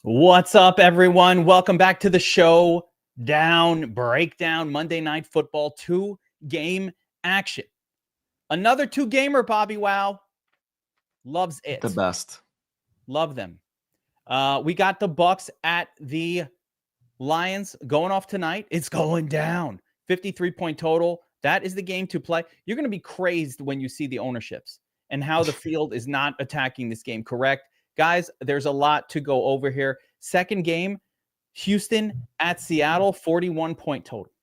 What's up, everyone? Welcome back to the showdown breakdown. Monday Night Football, 2-game action. Another 2-gamer, Bobbywow. Loves it. The best. Love them. We got the Bucs at the Lions going off tonight. It's going down. 53-point total. That is the game to play. You're going to be crazed when you see the ownerships and how the field is not attacking this game, correct? Guys, there's a lot to go over here. Second game, Houston at Seattle, 41-point total.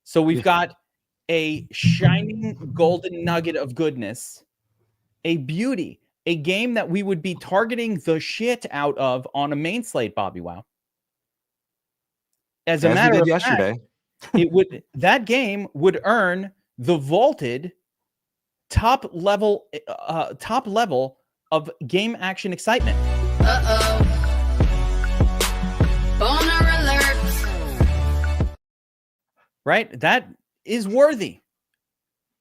So we've got a shining golden nugget of goodness, a beauty, a game that we would be targeting the shit out of on a main slate, Bobbywow. As a matter of fact, that game would earn the vaulted top level of game action excitement. Boner alert. Right? That is worthy.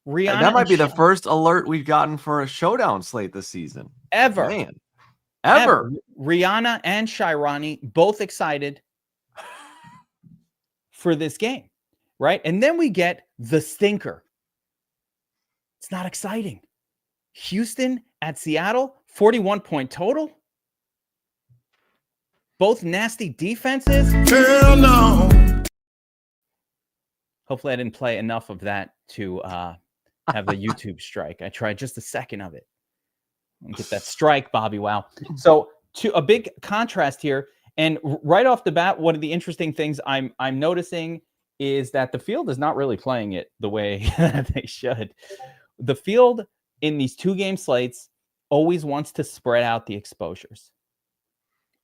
Rihanna that might be the first alert we've gotten for a showdown slate this season. Ever. Man. Ever. Rihanna and Shirani both excited for this game. Right? And then we get the stinker. It's not exciting. Houston at Seattle, 41-point total. Both nasty defenses. Hell no. Hopefully I didn't play enough of that to have a YouTube strike. I tried just a second of it. Get that strike, Bobbywow. So to a big contrast here, and right off the bat, one of the interesting things I'm noticing is that the field is not really playing it the way they should. The field in these 2-game slates always wants to spread out the exposures,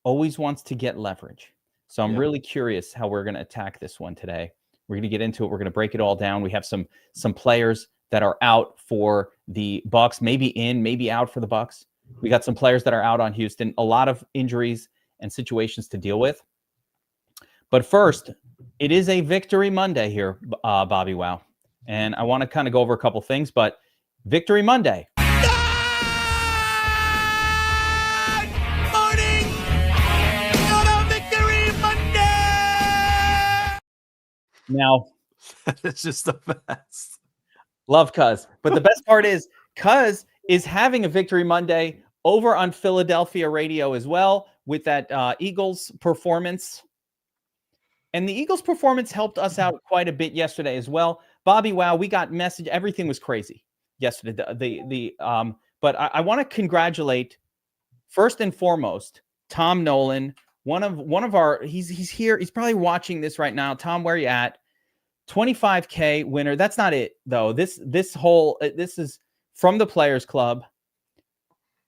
always wants to get leverage. So I'm really curious how we're going to attack this one today. We're going to get into it. We're going to break it all down. We have some players that are out for the Bucs, maybe in, maybe out for the Bucs. We got some players that are out on Houston, a lot of injuries and situations to deal with. But first, it is a Victory Monday here, Bobbywow. And I want to kind of go over a couple things, but Victory Monday. Good morning. Got a Victory Monday. Now, It's just the best. love Cuz. But the best part is Cuz is having a Victory Monday over on Philadelphia radio as well with that Eagles performance. And the Eagles performance helped us out quite a bit yesterday as well. Bobbywow, we got message. Everything was crazy yesterday. But I want to congratulate first and foremost Tom Nolan, one of our. He's here. He's probably watching this right now. Tom, where you at? 25K winner. That's not it though. This is from the Players Club.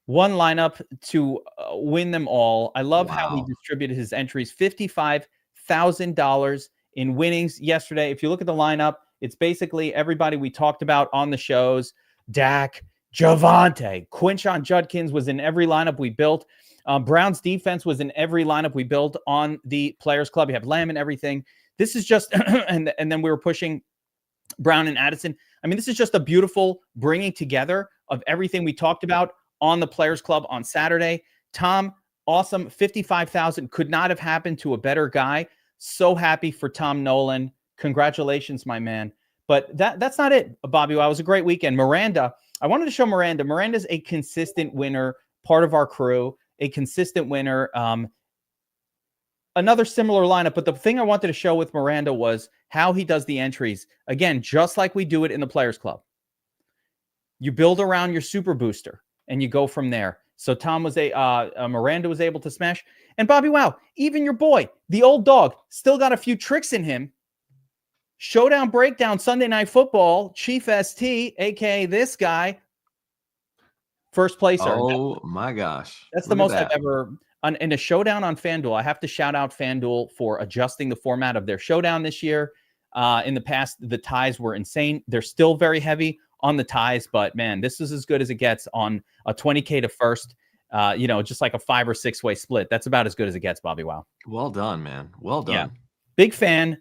One lineup to win them all. I love how he distributed his entries. $55,000 in winnings yesterday. If you look at the lineup, it's basically everybody we talked about on the shows. Dak, Javonte, Quinshon Judkins was in every lineup we built. Brown's defense was in every lineup we built on the Players Club. You have Lamb and everything. This is just, and then we were pushing Brown and Addison. I mean, this is just a beautiful bringing together of everything we talked about on the Players Club on Saturday. Tom, awesome. 55,000 could not have happened to a better guy. So happy for Tom Nolan. Congratulations, my man. But that's not it, Bobby. It was a great weekend. Miranda, I wanted to show Miranda. Miranda's a consistent winner, part of our crew, a consistent winner. Another similar lineup. But the thing I wanted to show with Miranda was how he does the entries. Again, just like we do it in the Players Club. You build around your super booster and you go from there. So Tom was Miranda was able to smash. And Bobbywow, even your boy, the old dog, still got a few tricks in him. Showdown Breakdown, Sunday Night Football, Chief ST, a.k.a. this guy, first placer. Oh, my gosh. That's the most I've ever... In a showdown on FanDuel, I have to shout out FanDuel for adjusting the format of their showdown this year. In the past, the ties were insane. They're still very heavy on the ties, but man, this is as good as it gets on a 20K to first, just like a 5 or 6 way split. That's about as good as it gets, Bobbywow. Well done, man. Well done. Yeah. Big fan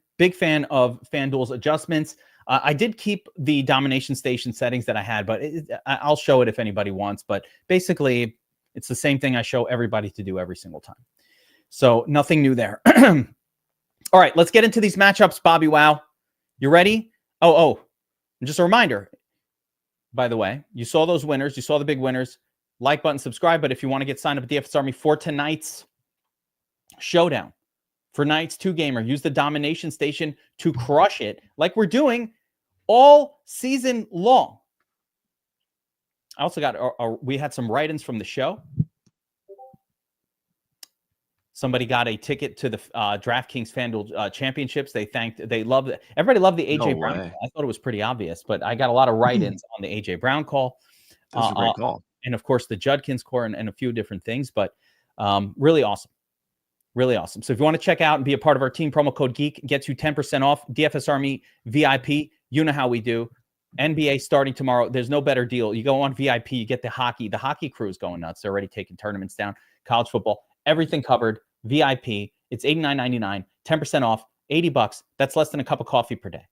of FanDuel's adjustments. I did keep the domination station settings that I had, but I'll show it if anybody wants. But basically, it's the same thing I show everybody to do every single time. So nothing new there. All right, let's get into these matchups, Bobby Wow. You ready? Oh, just a reminder. By the way, you saw those winners. You saw the big winners. Like button, subscribe. But if you want to get signed up at DFS Army for tonight's showdown, for tonight's 2-gamer, use the domination station to crush it like we're doing all season long. I also got, we had some write-ins from the show. Somebody got a ticket to the DraftKings FanDuel championships. They loved it. Everybody loved the AJ Brown call. I thought it was pretty obvious, but I got a lot of write-ins on the AJ Brown call. That's a great call. And of course the Judkins core and a few different things, but really awesome. Really awesome. So if you want to check out and be a part of our team, promo code Geek gets you 10% off. DFS Army VIP. You know how we do. NBA starting tomorrow. There's no better deal. You go on VIP, you get the hockey. The hockey crew is going nuts. They're already taking tournaments down. College football. Everything covered, VIP. It's $89.99, 10% off, $80. That's less than a cup of coffee per day.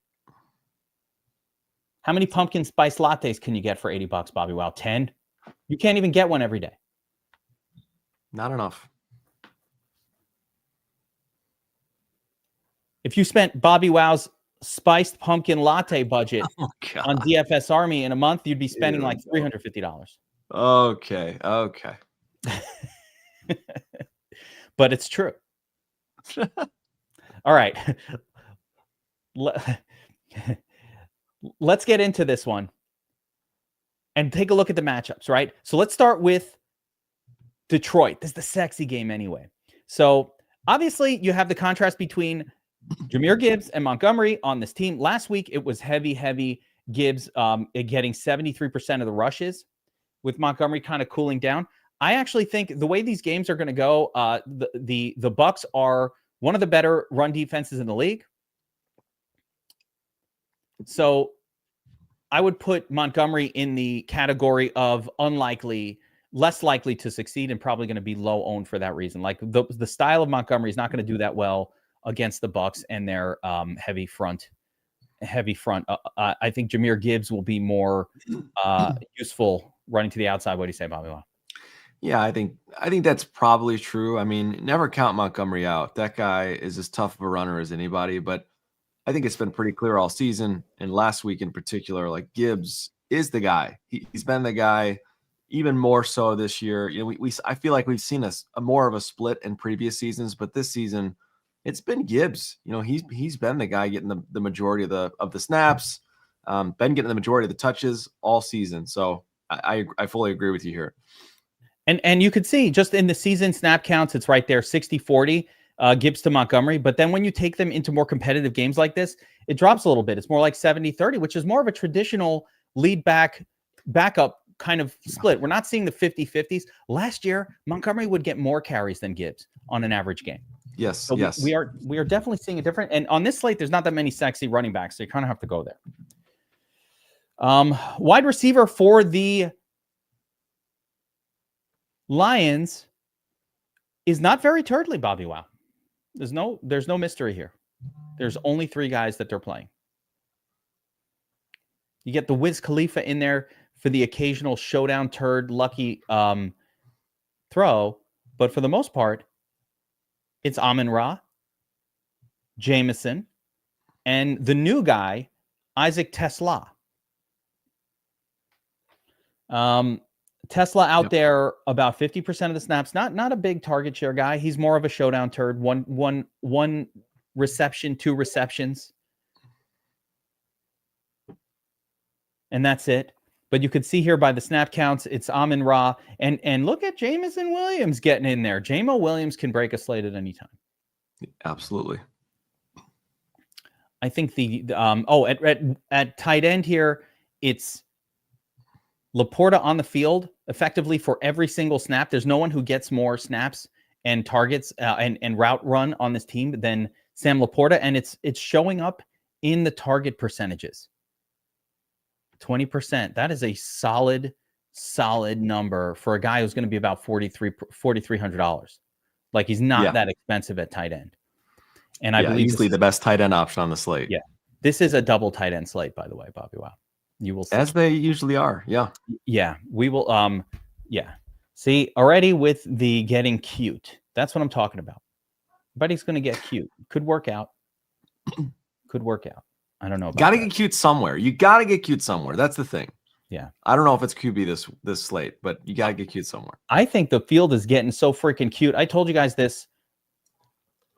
How many pumpkin spice lattes can you get for $80, Bobby Wow? 10? You can't even get one every day. Not enough. If you spent Bobby Wow's spiced pumpkin latte budget on DFS Army in a month, you'd be spending like $350. Okay. But it's true. All right. Let's get into this one and take a look at the matchups, right? So let's start with Detroit. This is the sexy game anyway. So obviously you have the contrast between Jahmyr Gibbs and Montgomery on this team. Last week, it was heavy Gibbs getting 73% of the rushes, with Montgomery kind of cooling down. I actually think the way these games are going to go, the Bucs are one of the better run defenses in the league. So I would put Montgomery in the category of unlikely, less likely to succeed, and probably going to be low owned for that reason. Like the style of Montgomery is not going to do that well against the Bucs and their heavy front. I think Jahmyr Gibbs will be more useful running to the outside. What do you say, Bobby? Yeah, I think that's probably true. I mean, never count Montgomery out. That guy is as tough of a runner as anybody, but I think it's been pretty clear all season, and last week in particular, like Gibbs is the guy. He's been the guy even more so this year. You know, I feel like we've seen a more of a split in previous seasons, but this season it's been Gibbs. You know, he's been the guy getting the majority of the snaps, been getting the majority of the touches all season. So I fully agree with you here. And you could see just in the season snap counts, it's right there, 60-40 Gibbs to Montgomery. But then when you take them into more competitive games like this, it drops a little bit. It's more like 70-30, which is more of a traditional lead backup kind of split. We're not seeing the 50-50s. Last year, Montgomery would get more carries than Gibbs on an average game. Yes, so yes. We are definitely seeing a different. And on this slate, there's not that many sexy running backs, so you kind of have to go there. Wide receiver for the Lions is not very turtly, Bobby Wow. There's no mystery here. There's only 3 guys that they're playing. You get the Wiz Khalifa in there for the occasional showdown turd lucky throw, but for the most part, it's Amon-Ra, Jameson, and the new guy, Isaac Tesla. Tesla out there about 50% of the snaps. Not a big target share guy. He's more of a showdown turd. One reception, 2 receptions, and that's it. But you could see here by the snap counts, it's Amon-Ra. And look at Jameson Williams getting in there. Jamo Williams can break a slate at any time. Absolutely. I think at tight end here, it's Laporta on the field effectively for every single snap. There's no one who gets more snaps and targets and route run on this team than Sam Laporta. And it's showing up in the target percentages. 20%. That is a solid number for a guy who's going to be about $4,300. Like he's not that expensive at tight end. And I believe easily the best tight end option on the slate. Yeah. This is a double tight end slate, by the way, Bobby Wow. You will see. As they usually are. Yeah. Yeah. We will see already with the getting cute. That's what I'm talking about. but he's going to get cute. Could work out. Could work out. I don't know about Got to that. get cute somewhere. You got to get cute somewhere. That's the thing. Yeah. I don't know if it's QB this slate, but you got to get cute somewhere. I think the field is getting so freaking cute. I told you guys this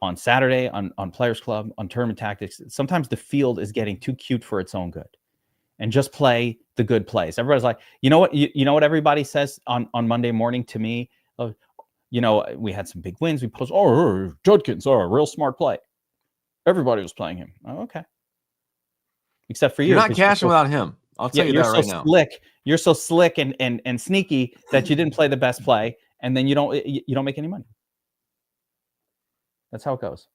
on Saturday on Players Club, on Tournament Tactics. Sometimes the field is getting too cute for its own good. And just play the good plays. Everybody's like, you know what? You know what everybody says on Monday morning to me? We had some big wins. We post, Judkins, real smart play. Everybody was playing him. Oh, okay. Except for you. You're not cashing without him. I'll tell you that right now. You're so slick and sneaky that you didn't play the best play, and then you don't make any money. That's how it goes.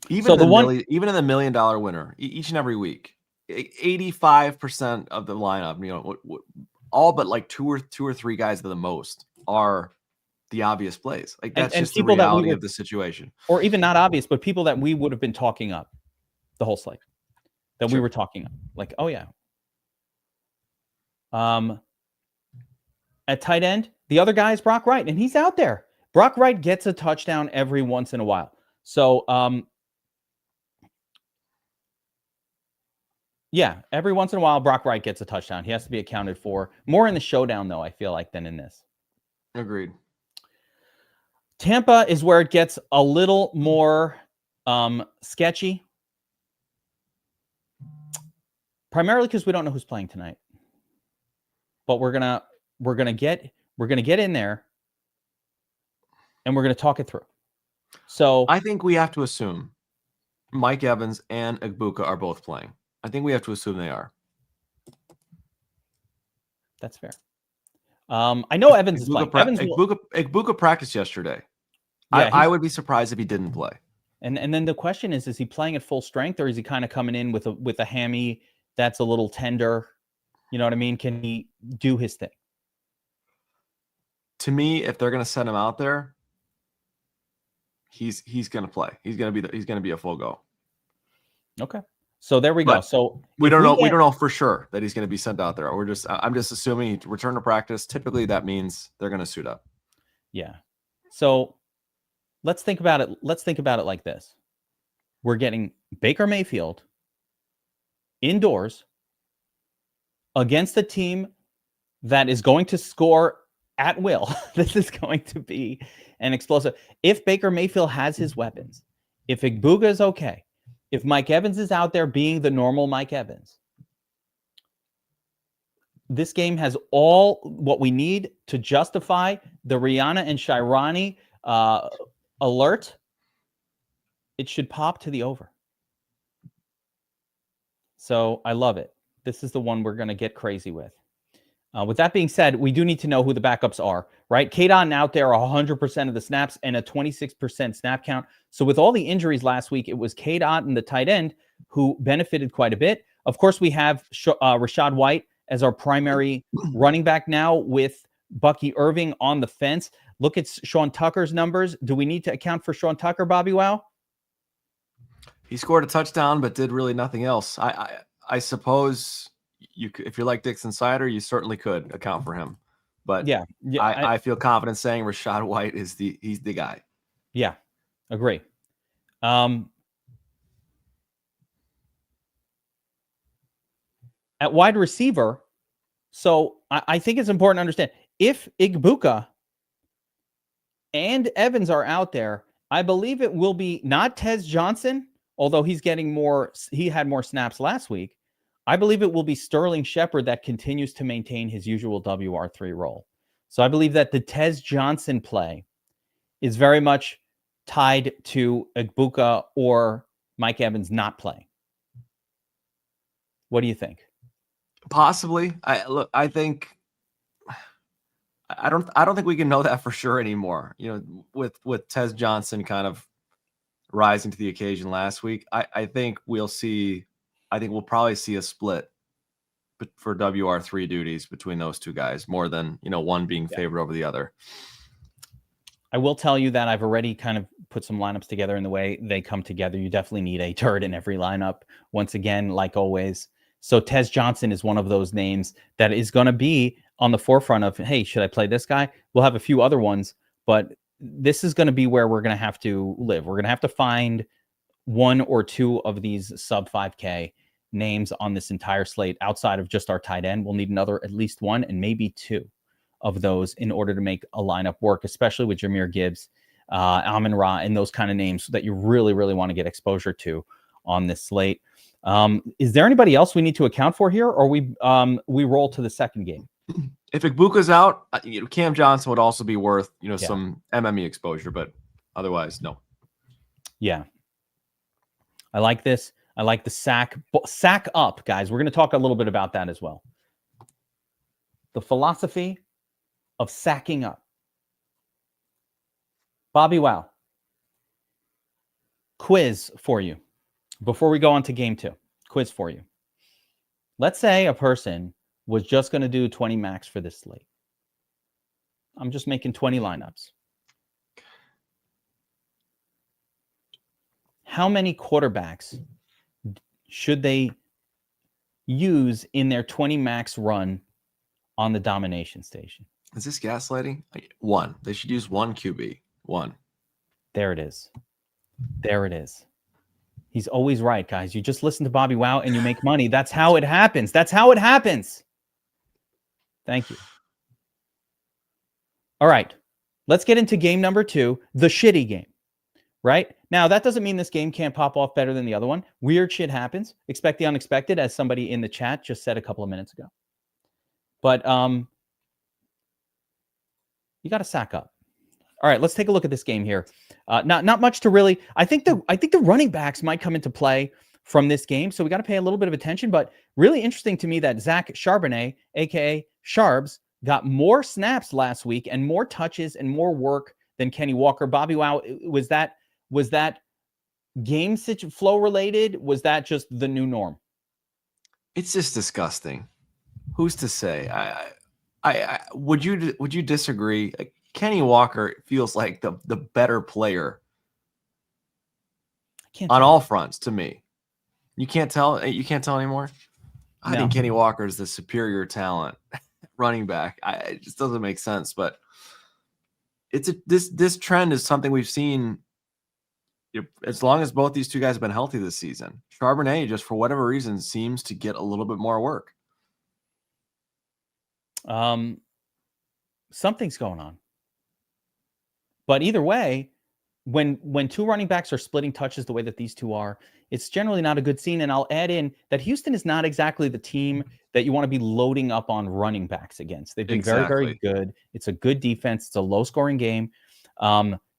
Even in the $1 million winner, each and every week, 85% of the lineup, all but like two or three guys at the most are the obvious plays. Like that's just the reality of the situation. Or even not obvious, but people that we would have been talking up the whole slate. That we were talking up. Like, oh yeah. At tight end, the other guy is Brock Wright, and he's out there. Brock Wright gets a touchdown every once in a while. So yeah, every once in a while, Brock Wright gets a touchdown. He has to be accounted for. More in the showdown, though, I feel like, than in this. Agreed. Tampa is where it gets a little more sketchy. Primarily because we don't know who's playing tonight. But we're gonna get in there and we're gonna talk it through. So I think we have to assume Mike Evans and Igbuka are both playing. I think we have to assume they are. That's fair. I know Evans is playing. Igbuka practiced yesterday. Yeah, I would be surprised if he didn't play. And then the question is he playing at full strength, or is he kind of coming in with a hammy that's a little tender? You know what I mean? Can he do his thing? To me, if they're going to send him out there, he's going to play. He's going to be a full go. Okay. So there we go. So we don't know. We don't know for sure that he's going to be sent out there. I'm just assuming he return to practice. Typically, that means they're going to suit up. Yeah. So let's think about it. Let's think about it like this: we're getting Baker Mayfield indoors against a team that is going to score at will. This is going to be an explosive. If Baker Mayfield has his weapons, if Igbuka is okay, if Mike Evans is out there being the normal Mike Evans, this game has all what we need to justify the Rihanna and Shirani alert. It should pop to the over. So I love it. This is the one we're going to get crazy with. With that being said, we do need to know who the backups are, right? Kadon out there 100% of the snaps and a 26% snap count. So with all the injuries last week, it was Kadon and the tight end who benefited quite a bit. Of course, we have Rashad White as our primary running back now with Bucky Irving on the fence. Look at Sean Tucker's numbers. Do we need to account for Sean Tucker, Bobbywow? He scored a touchdown, but did really nothing else. I suppose you could, if you're like Dick's Insider, you certainly could account for him. But yeah, I feel confident saying Rashad White is he's the guy. Yeah, agree. At wide receiver, so I think it's important to understand if Igbuka and Evans are out there, I believe it will be not Tez Johnson, although he had more snaps last week. I believe it will be Sterling Shepard that continues to maintain his usual WR3 role. So I believe that the Tez Johnson play is very much tied to Igbuka or Mike Evans not playing. What do you think? Possibly. I don't think we can know that for sure anymore. You know, with Tez Johnson kind of rising to the occasion last week, I think we'll probably see a split for WR3 duties between those two guys more than, one being favored over the other. I will tell you that I've already kind of put some lineups together in the way they come together. You definitely need a turd in every lineup. Once again, like always. So Tez Johnson is one of those names that is going to be on the forefront of, hey, should I play this guy? We'll have a few other ones, but this is going to be where we're going to have to live. We're going to have to find one or two of these sub 5K names on this entire slate outside of just our tight end. We'll need at least one and maybe two of those in order to make a lineup work, especially with Jahmyr Gibbs, Amon-Ra, and those kind of names that you really, really want to get exposure to on this slate. Is there anybody else we need to account for here, or we roll to the second game? If Igbuka's out, Cam Johnson would also be worth some MME exposure, but otherwise, no. Yeah, I like this. I like the sack up, guys. We're going to talk a little bit about that as well. The philosophy of sacking up. Bobbywow. Quiz for you. Before we go on to game 2, quiz for you. Let's say a person was just going to do 20 max for this slate. I'm just making 20 lineups. How many quarterbacks should they use in their 20 max run on the domination station? Is this gaslighting? One. They should use one QB. One. There it is. There it is. He's always right, guys. You just listen to Bobbywow and you make money. That's how it happens. That's how it happens. Thank you. All right. Let's get into game number 2, the shitty game. Right? Now, that doesn't mean this game can't pop off better than the other one. Weird shit happens. Expect the unexpected, as somebody in the chat just said a couple of minutes ago. But you got to sack up. All right, let's take a look at this game here. Not much to really. I think the running backs might come into play from this game, so we got to pay a little bit of attention. But really interesting to me that Zach Charbonnet, aka Sharbs, got more snaps last week and more touches and more work than Kenny Walker. Bobbywow, was that game flow related? Was that just the new norm? It's just disgusting. Who's to say? I would you disagree? Kenny Walker feels like the better player on all fronts to me. You can't tell. You can't tell anymore. I think Kenny Walker is the superior talent running back. It just doesn't make sense. But this trend is something we've seen as long as both these two guys have been healthy this season. Charbonnet, just for whatever reason, seems to get a little bit more work. Something's going on. But either way, when two running backs are splitting touches the way that these two are, it's generally not a good scene. And I'll add in that Houston is not exactly the team that you want to be loading up on running backs against. They've been very, very good. It's a good defense. It's a low-scoring game.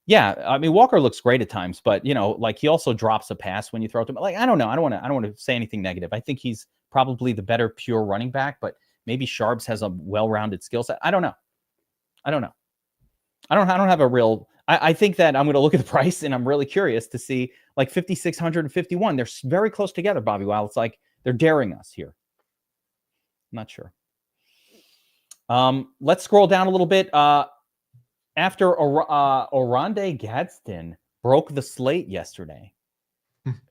Yeah, I mean, Walker looks great at times, but he also drops a pass when you throw it to him. Like, I don't know. I don't want to say anything negative. I think he's probably the better pure running back, but maybe Sharbs has a well-rounded skill set. I don't know. I don't have a real. I think that I'm going to look at the price, and I'm really curious to see like 5,651. They're very close together, Bobbywow. It's like they're daring us here. I'm not sure. Let's scroll down a little bit. After Oronde Gadsden broke the slate yesterday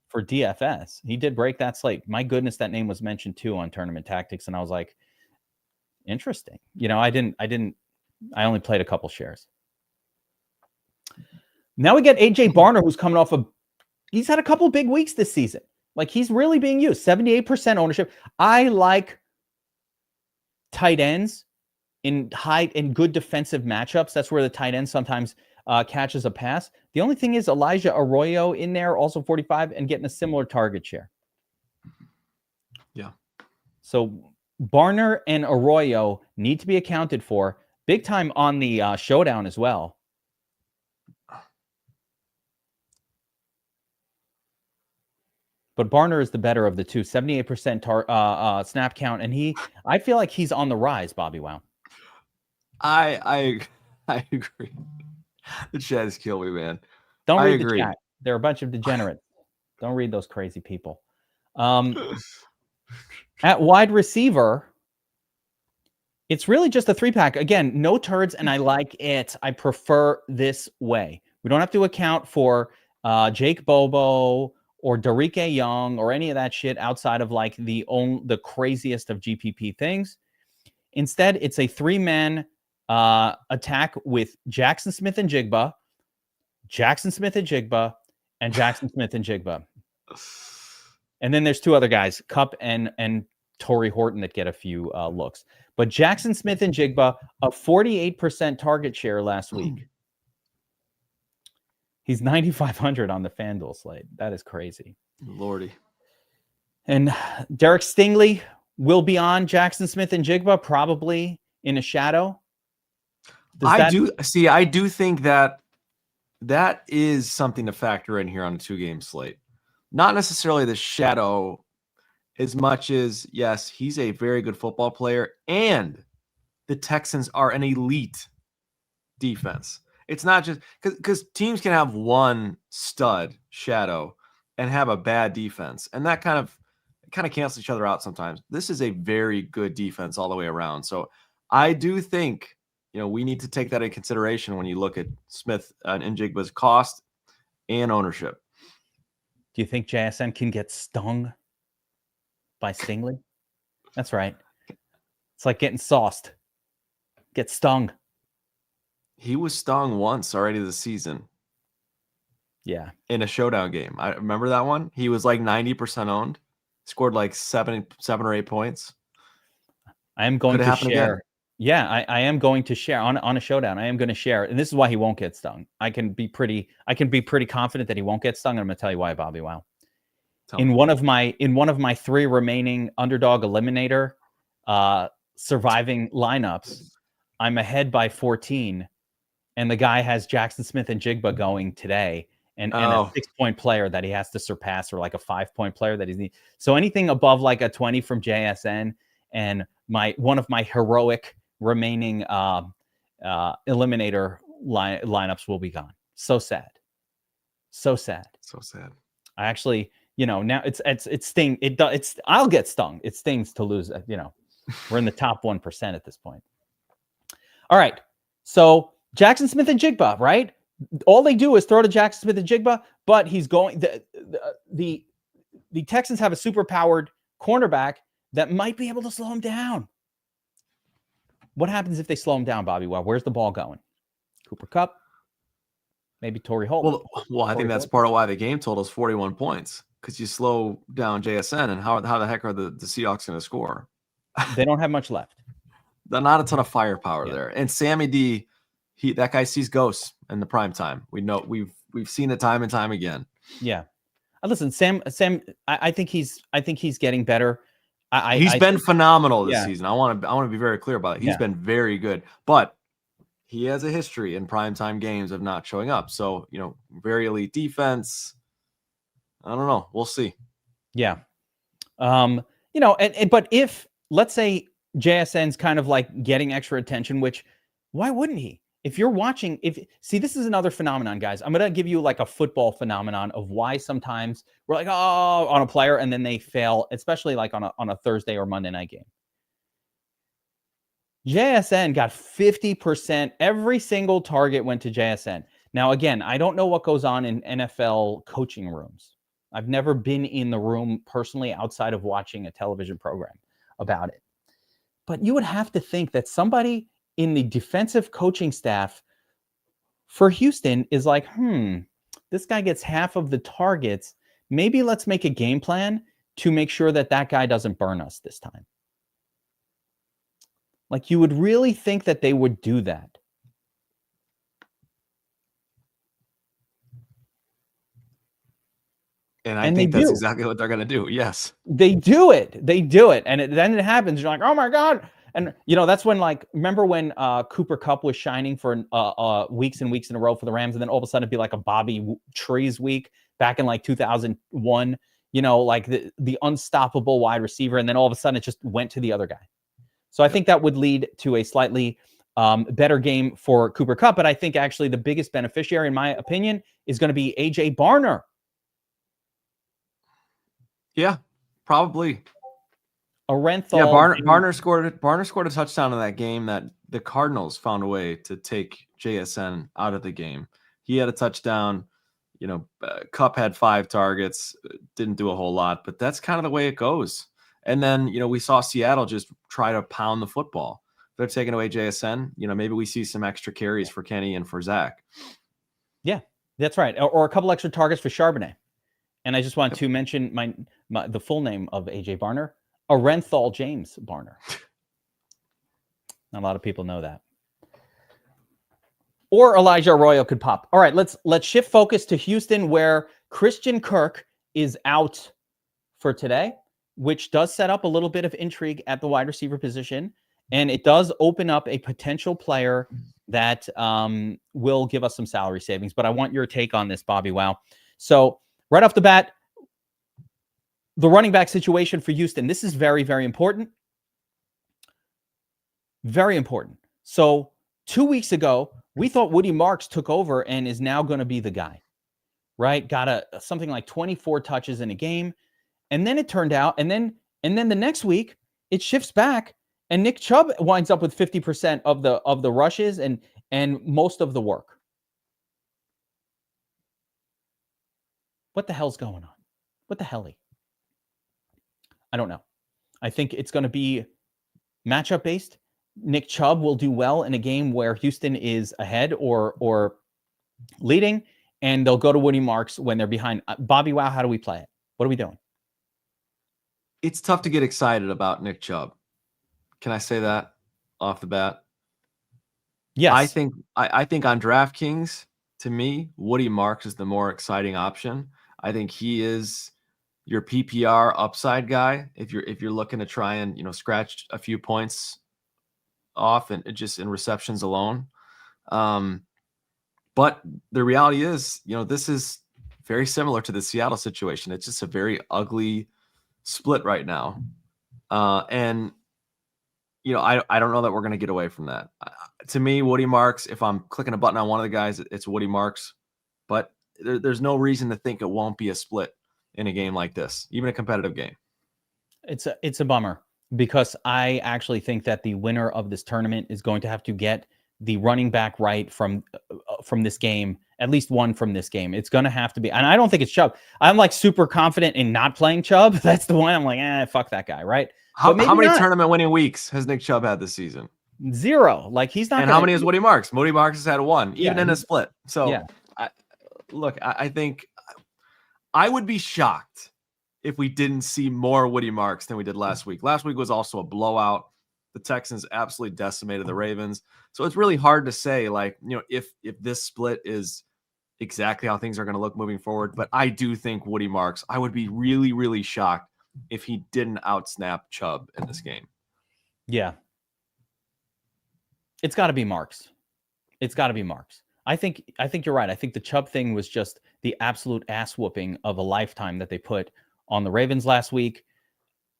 for DFS, he did break that slate. My goodness, that name was mentioned too on Tournament Tactics, and I was like, interesting. I only played a couple shares. Now we get AJ Barner, who's coming off he's had a couple big weeks this season. Like, he's really being used. 78% ownership. I like tight ends in good defensive matchups. That's where the tight end sometimes catches a pass. The only thing is Elijah Arroyo in there, also 45, and getting a similar target share. Yeah. So Barner and Arroyo need to be accounted for big time on the showdown as well. But Barner is the better of the two, 78% snap count, and I feel like he's on the rise, Bobbywow. I agree. The chat is killing me, man. Don't read the chat. They're a bunch of degenerates. Don't read those crazy people. At wide receiver, it's really just a 3-pack. Again, no turds, and I like it. I prefer this way. We don't have to account for Jake Bobo or Darike Young or any of that shit outside of like the craziest of GPP things. Instead, it's a 3-man attack with Jackson Smith and Jigba, and Jackson Smith and Jigba. And then there's two other guys, Cup and Torrey Horton, that get a few looks. But Jackson Smith and Jigba, a 48% target share last week. He's 9,500 on the FanDuel slate. That is crazy. Lordy. And Derek Stingley will be on Jackson Smith and Jigba, probably in a shadow. I do think that is something to factor in here on a 2-game slate. Not necessarily the shadow as much as, yes, he's a very good football player, and the Texans are an elite defense. It's not just because teams can have one stud shadow and have a bad defense, and that kind of cancels each other out sometimes. This is a very good defense all the way around. So I do think, we need to take that into consideration when you look at Smith and Njigba's cost and ownership. Do you think JSN can get stung by Stingley? That's right. It's like getting sauced. Get stung. He was stung once already this season. Yeah. In a showdown game. I remember that one. He was like 90% owned. Scored like 7 or 8 points. I am going to share. Again. Yeah, I am going to share on a showdown. I am going to share, and this is why he won't get stung. I can be pretty confident that he won't get stung. And I'm going to tell you why, Bobby. Wow. In one of my 3 remaining underdog eliminator surviving lineups, I'm ahead by 14, and the guy has Jackson Smith and Jigba going today, and a 6-point player that he has to surpass, or like a 5-point player that he's need. So anything above like a 20 from JSN and one of my heroic remaining eliminator lineups will be gone. So sad. I actually, now it's sting. I'll get stung. It stings to lose. We're in the top 1% at this point. All right. So Jackson Smith and Jigba, right? All they do is throw to Jackson Smith and Jigba, but he's going. The Texans have a super powered cornerback that might be able to slow him down. What happens if they slow him down, Bobby? Well, where's the ball going? Cooper Kupp? Maybe Torrey Holt? Well, I think that's part of why the game total is 41 points, because you slow down JSN, and how the heck are the Seahawks going to score? They don't have much left. Not a ton of firepower there. And Sammy D, that guy sees ghosts in the prime time. We know we've seen it time and time again. Yeah. Listen, Sam, I think he's getting better. He's been phenomenal this season. I want to be very clear about it. He's been very good, but he has a history in primetime games of not showing up. So, very elite defense. I don't know. We'll see. Yeah. But if, let's say, JSN's kind of like getting extra attention, which why wouldn't he? If you're watching, this is another phenomenon, guys. I'm going to give you like a football phenomenon of why sometimes we're like, on a player, and then they fail, especially like on a Thursday or Monday night game. JSN got 50%. Every single target went to JSN. Now, again, I don't know what goes on in NFL coaching rooms. I've never been in the room personally outside of watching a television program about it. But you would have to think that somebody in the defensive coaching staff for Houston is like, this guy gets half of the targets. Maybe let's make a game plan to make sure that guy doesn't burn us this time. Like, you would really think that they would do that. And I think that's exactly what they're going to do. Yes. They do it. And then it happens. You're like, oh my God. And, that's when, remember when Cooper Kupp was shining for weeks and weeks in a row for the Rams, and then all of a sudden it'd be like a Bobby Trees week back in 2001, the unstoppable wide receiver. And then all of a sudden it just went to the other guy. So I think that would lead to a slightly better game for Cooper Kupp. But I think actually the biggest beneficiary, in my opinion, is going to be A.J. Barner. Yeah, probably. Orenthal. Yeah, Barner scored a touchdown in that game that the Cardinals found a way to take JSN out of the game. He had a touchdown. Kupp had 5 targets, didn't do a whole lot, but that's kind of the way it goes. And then, we saw Seattle just try to pound the football. they're taking away JSN, maybe we see some extra carries for Kenny and for Zach. Yeah, that's right. Or a couple extra targets for Charbonnet. And I just want to mention the full name of AJ Barner, Arenthal James Barner. Not a lot of people know that. Or Elijah Arroyo could pop. All right, let's shift focus to Houston, where Christian Kirk is out for today, which does set up a little bit of intrigue at the wide receiver position. And it does open up a potential player that will give us some salary savings. But I want your take on this, Bobbywow. So right off the bat, the running back situation for Houston. This is very, very important. Very important. So 2 weeks ago, we thought Woody Marks took over and is now going to be the guy, right? Got something like 24 touches in a game. And then it turned out, and then the next week, it shifts back, and Nick Chubb winds up with 50% of the rushes and most of the work. What the hell's going on? What the helly? I don't know. I think it's going to be matchup based. Nick Chubb will do well in a game where Houston is ahead or leading, and they'll go to Woody Marks when they're behind. Bobbywow, how do we play it? What are we doing? It's tough to get excited about Nick Chubb. Can I say that off the bat? Yes. I think on DraftKings, to me, Woody Marks is the more exciting option. I think he is your PPR upside guy if you're looking to try and scratch a few points off and just in receptions alone. But the reality is, this is very similar to the Seattle situation. It's just a very ugly split right now. And I don't know that we're going to get away from that. To me, Woody Marks, if I'm clicking a button on one of the guys, it's Woody Marks. But there's no reason to think it won't be a split in a game like this, even a competitive game. It's a bummer, because I actually think that the winner of this tournament is going to have to get the running back right from this game, at least one from this game. It's going to have to be, and I don't think it's Chubb. I'm like super confident in not playing Chubb. That's the one I'm like, fuck that guy, right? How many tournament winning weeks has Nick Chubb had this season? 0. Like, he's not. And how many has Woody Marks? Woody Marks has had 1, even in a split. So, yeah. I think I would be shocked if we didn't see more Woody Marks than we did last week. Last week was also a blowout. The Texans absolutely decimated the Ravens. So it's really hard to say, if this split is exactly how things are going to look moving forward. But I do think Woody Marks, I would be really, really shocked if he didn't outsnap Chubb in this game. Yeah. It's got to be Marks. It's got to be Marks. I think you're right. I think the Chubb thing was just the absolute ass whooping of a lifetime that they put on the Ravens last week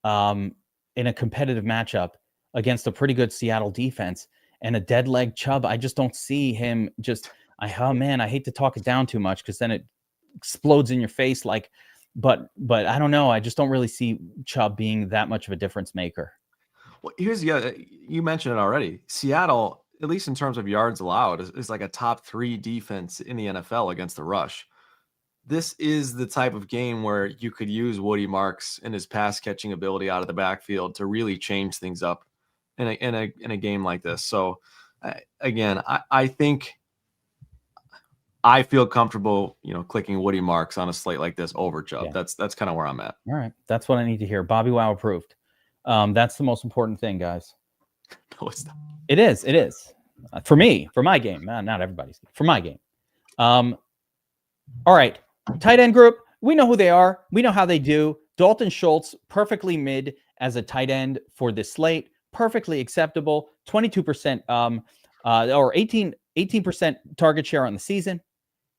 in a competitive matchup against a pretty good Seattle defense, and a dead leg Chubb. I just don't see him I hate to talk it down too much, because then it explodes in your face. But I don't know. I just don't really see Chubb being that much of a difference maker. Well, you mentioned it already. Seattle, at least in terms of yards allowed, is like a top 3 defense in the NFL against the rush. This is the type of game where you could use Woody Marks and his pass catching ability out of the backfield to really change things up in a game like this. So again, I think I feel comfortable, clicking Woody Marks on a slate like this over Chubb. Yeah. That's kind of where I'm at. All right. That's what I need to hear. Bobbywow approved. That's the most important thing, guys. No, it's not. It is. For me, for my game. Not everybody's. For my game. All right. Tight end group. We know who they are. We know how they do. Dalton Schultz, perfectly mid as a tight end for this slate. Perfectly acceptable. 22% or 18% target share on the season.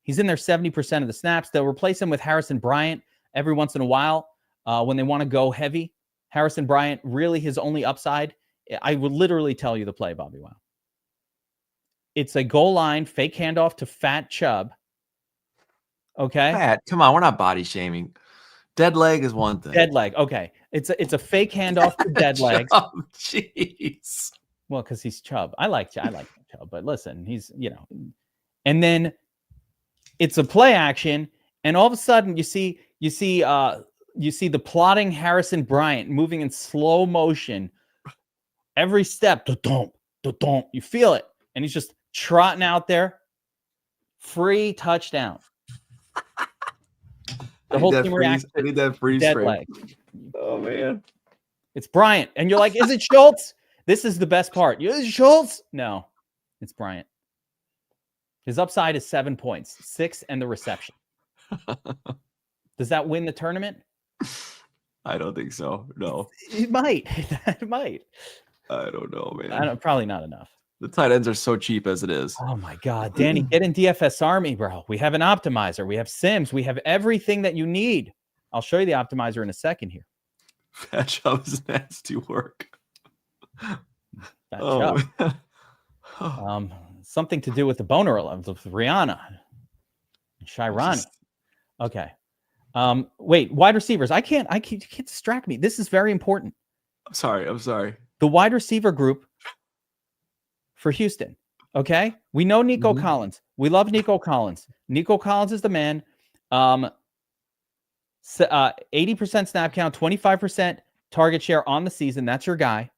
He's in there 70% of the snaps. They'll replace him with Harrison Bryant every once in a while when they want to go heavy. Harrison Bryant, really his only upside. I would literally tell you the play, Bobbywow. It's a goal line, fake handoff to Fat Chubb. Okay? Fat, come on, we're not body shaming. Dead leg is one thing. Dead leg, okay. It's a fake handoff to dead legs. Jeez. Well, because he's Chubb. I like Chubb, but listen, he's, and then it's a play action, and all of a sudden you see the plotting Harrison Bryant moving in slow motion. Every step, You feel it. And he's just trotting out there. Free touchdown. The whole team reacts. I need that freeze dead frame. leg. Oh man. It's Bryant. And you're like, is it Schultz? This is the best part. Is it Schultz? No, it's Bryant. His upside is 7 points, 6 and the reception. Does that win the tournament? I don't think so. No. It might. It might. I don't know, man. Probably not enough. The tight ends are so cheap as it is. Oh my God, Danny, get in DFS Army, bro. We have an optimizer. We have Sims. We have everything that you need. I'll show you the optimizer in a second here. Fat Chubb is nasty work. Fat Chubb. Something to do with the boner of Rihanna. Shirani. Okay. Wait, wide receivers. I can't distract me. This is very important. I'm sorry. The wide receiver group for Houston. Okay. We know Nico Collins. We love Nico Collins. Nico Collins is the man. 80% snap count, 25% target share on the season. That's your guy.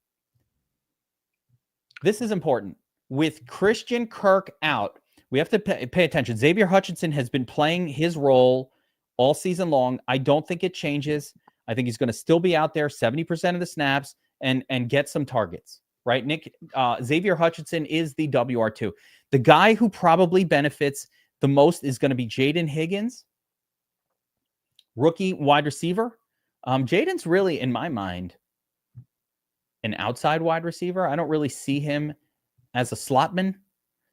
This is important. With Christian Kirk out, we have to pay attention. Xavier Hutchinson has been playing his role all season long. I don't think it changes. I think he's going to still be out there 70% of the snaps and get some targets, right? Xavier Hutchinson is the WR2. The guy who probably benefits the most is going to be Jaden Higgins, rookie wide receiver. Jaden's really, in my mind, an outside wide receiver. I don't really see him as a slotman.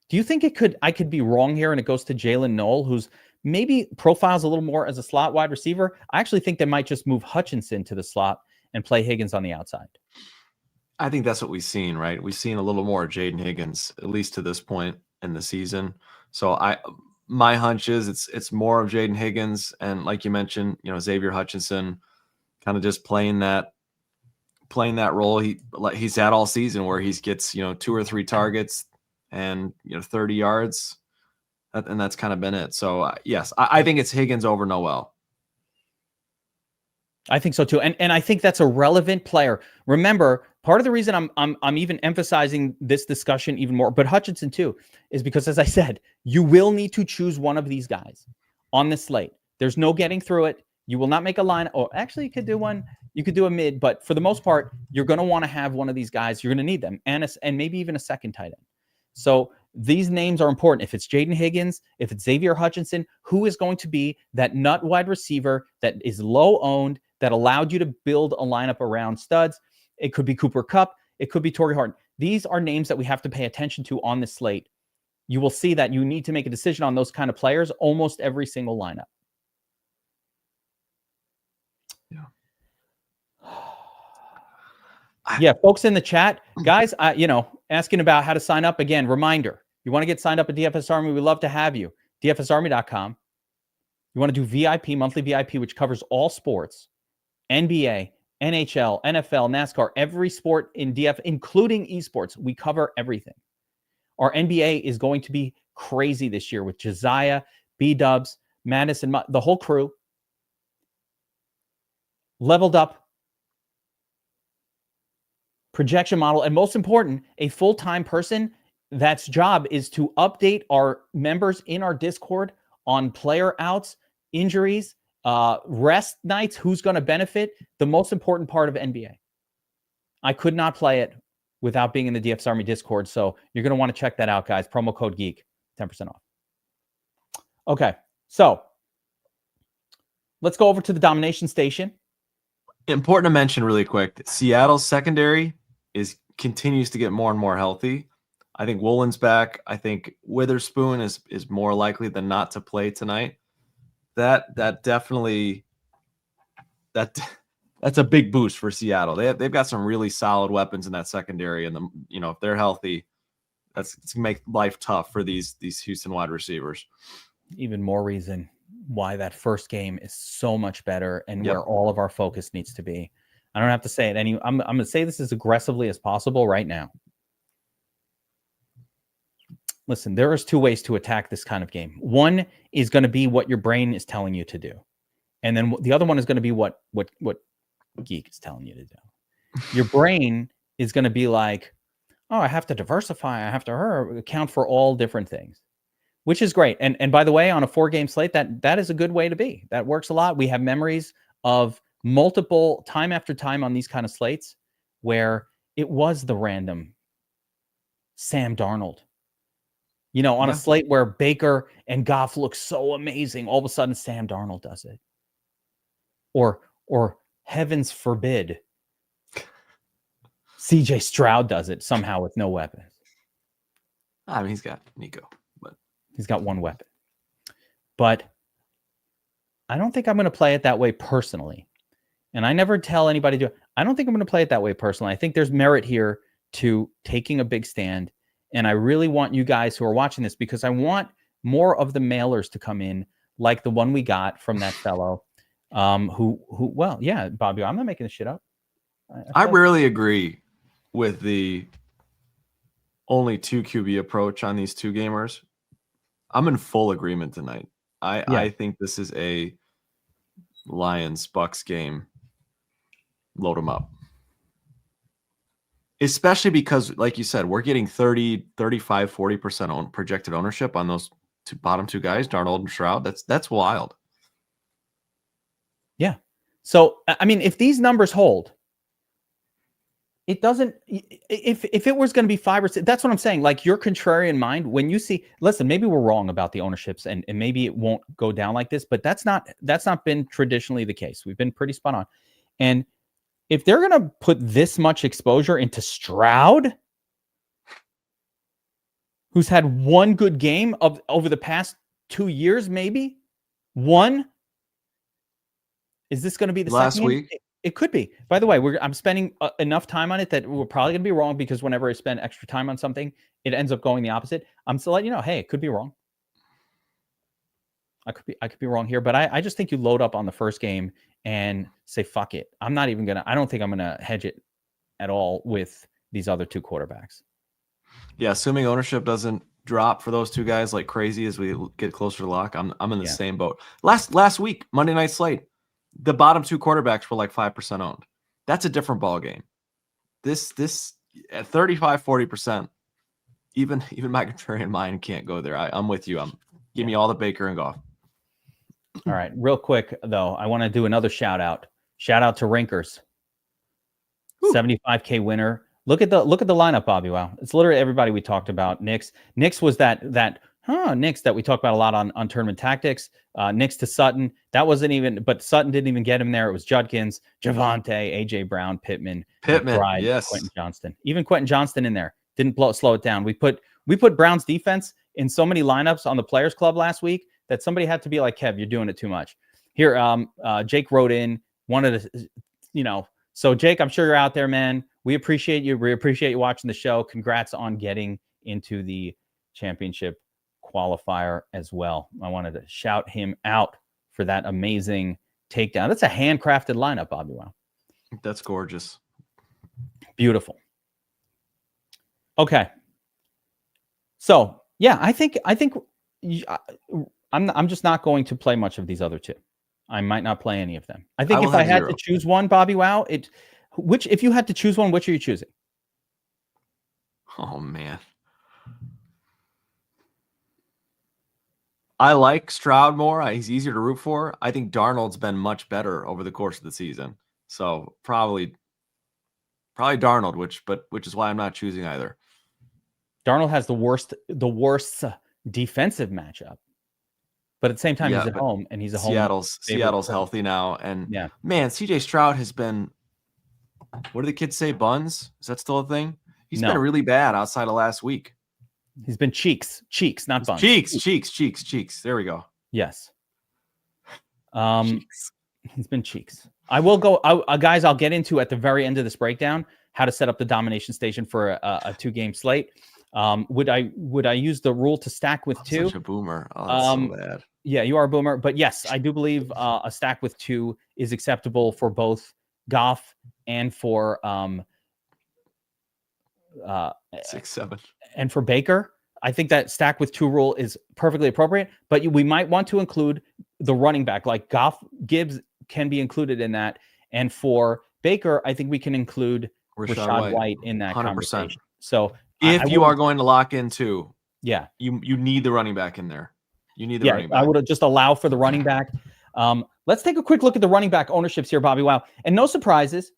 Do you think I could be wrong here and it goes to Jalen Noel, who's maybe profiles a little more as a slot wide receiver? I actually think they might just move Hutchinson to the slot and play Higgins on the outside. I think that's what we've seen, right? We've seen a little more of Jaden Higgins, at least to this point in the season. So my hunch is it's more of Jaden Higgins, and like you mentioned, Xavier Hutchinson kind of just playing that role he's had all season, where he gets 2 or 3 targets and 30 yards, and that's kind of been it. So yes, I think it's Higgins over Noel. I think so too, and I think that's a relevant player. Remember, part of the reason I'm even emphasizing this discussion even more, but Hutchinson too, is because, as I said, you will need to choose one of these guys on the slate. There's no getting through it. You will not make a line. Or actually, you could do one. You could do a mid, but for the most part, you're going to want to have one of these guys. You're going to need them, and maybe even a second tight end. So these names are important. If it's Jaden Higgins, if it's Xavier Hutchinson, who is going to be that nut wide receiver that is low owned, that allowed you to build a lineup around studs? It could be Cooper Kupp. It could be Torrey Horton. These are names that we have to pay attention to on the slate. You will see that you need to make a decision on those kind of players almost every single lineup. Yeah. Yeah, folks in the chat, guys, asking about how to sign up. Again, reminder, you want to get signed up at DFS Army, we'd love to have you. DFSArmy.com. You want to do VIP, monthly VIP, which covers all sports, NBA, NHL, NFL, NASCAR, every sport in DF, including esports. We cover everything. Our NBA is going to be crazy this year with Josiah, B-Dubs, Madison, the whole crew. Leveled up projection model, and most important, a full-time person that's job is to update our members in our Discord on player outs, injuries, rest nights, who's going to benefit. The most important part of NBA. I could not play it without being in the DFS Army Discord, so you're going to want to check that out, guys. Promo code GEEK, 10% off. Okay, so let's go over to the domination station. Important to mention really quick, Seattle's secondary continues to get more and more healthy. I think Woolen's back. I think Witherspoon is more likely than not to play tonight. That's a big boost for Seattle. They've got some really solid weapons in that secondary, and if they're healthy, it's gonna make life tough for these Houston wide receivers. Even more reason why that first game is so much better and where all of our focus needs to be. I don't have to say it I'm going to say this as aggressively as possible right now. Listen, there is 2 ways to attack this kind of game. One is going to be what your brain is telling you to do. And then the other one is going to be what Geek is telling you to do. Your brain is going to be like, oh, I have to diversify. I have to account for all different things, which is great. And by the way, on a 4-game slate, that is a good way to be. That works a lot. We have memories of multiple time after time on these kind of slates where it was the random Sam Darnold. On a slate where Baker and Goff look so amazing, all of a sudden Sam Darnold does it. Or heavens forbid, CJ Stroud does it somehow with no weapons. I mean, he's got Nico, but he's got one weapon. But I don't think I'm going to play it that way personally. And I never tell anybody to. I don't think I'm going to play it that way personally. I think there's merit here to taking a big stand. And I really want you guys who are watching this, because I want more of the mailers to come in, like the one we got from that fellow well, yeah, Bobby, I'm not making this shit up. I rarely agree with the only 2 QB approach on these 2 gamers. I'm in full agreement tonight. I think this is a Lions Bucks game. Load them up. Especially because, like you said, we're getting 30, 35, 40% projected ownership on those bottom 2 guys, Darnold and Stroud. That's wild. Yeah. So, I mean, if these numbers hold, it doesn't, if it was going to be 5 or 6, that's what I'm saying. Like, your contrarian mind, when you see, listen, maybe we're wrong about the ownerships and maybe it won't go down like this, but that's not been traditionally the case. We've been pretty spot on. And if they're going to put this much exposure into Stroud, who's had one good game over the past 2 years, maybe one, is this going to be the last second week? Game? It could be. By the way, I'm spending enough time on it that we're probably going to be wrong, because whenever I spend extra time on something, it ends up going the opposite. I'm still letting you know, hey, it could be wrong. I could be wrong here, but I just think you load up on the first game and say, fuck it. I don't think I'm going to hedge it at all with these other 2 quarterbacks. Yeah. Assuming ownership doesn't drop for those 2 guys like crazy as we get closer to lock, I'm in the same boat. Last week, Monday night slate, the bottom 2 quarterbacks were like 5% owned. That's a different ball game. This at 35, 40%, even my contrarian mind can't go there. I'm with you. Give me all the Baker and Goff. All right. Real quick, though, I want to do another shout out. Shout out to Rinkers. Ooh. 75K winner. Look at the lineup, Bobbywow. It's literally everybody we talked about. Nix was that Nix that we talked about a lot on Tournament Tactics. Nix to Sutton. That wasn't even, but Sutton didn't even get him there. It was Judkins, Javonte, AJ Brown, Pittman, McBride, yes, Quentin Johnston. Even Quentin Johnston in there. Didn't slow it down. We put Brown's defense in so many lineups on the Players Club last week that somebody had to be like, Kev, you're doing it too much. Here, Jake wrote in, wanted to, so Jake, I'm sure you're out there, man. We appreciate you. We appreciate you watching the show. Congrats on getting into the championship qualifier as well. I wanted to shout him out for that amazing takedown. That's a handcrafted lineup, Bobbywow. That's gorgeous. Beautiful. Okay. So, yeah, I think I'm just not going to play much of these other 2. I might not play any of them. I think if I had to choose one, Bobbywow, if you had to choose one, which are you choosing? Oh, man. I like Stroud more. He's easier to root for. I think Darnold's been much better over the course of the season. So probably Darnold, which is why I'm not choosing either. Darnold has the worst defensive matchup. But at the same time, he's at home, and he's a home. Seattle's healthy now, and man, CJ Stroud has been. What do the kids say? Buns? Is that still a thing? He's been really bad outside of last week. He's been cheeks, not buns. Cheeks. There we go. Yes. He's been cheeks. I will go, guys. I'll get into at the very end of this breakdown how to set up the domination station for a 2-game slate. Would I use the rule to stack with 2? Such a boomer. Oh, that's so bad. Yeah, you are a boomer. But yes, I do believe a stack with 2 is acceptable for both Goff and for 6, 7, and for Baker. I think that stack with 2 rule is perfectly appropriate. But we might want to include the running back, like Goff, Gibbs can be included in that. And for Baker, I think we can include Rachaad White in that 100%. Conversation. So if you are going to lock in two, yeah, you need the running back in there. You need the running back. I would just allow for the running back. Let's take a quick look at the running back ownerships here, Bobby. Wow. And no surprises.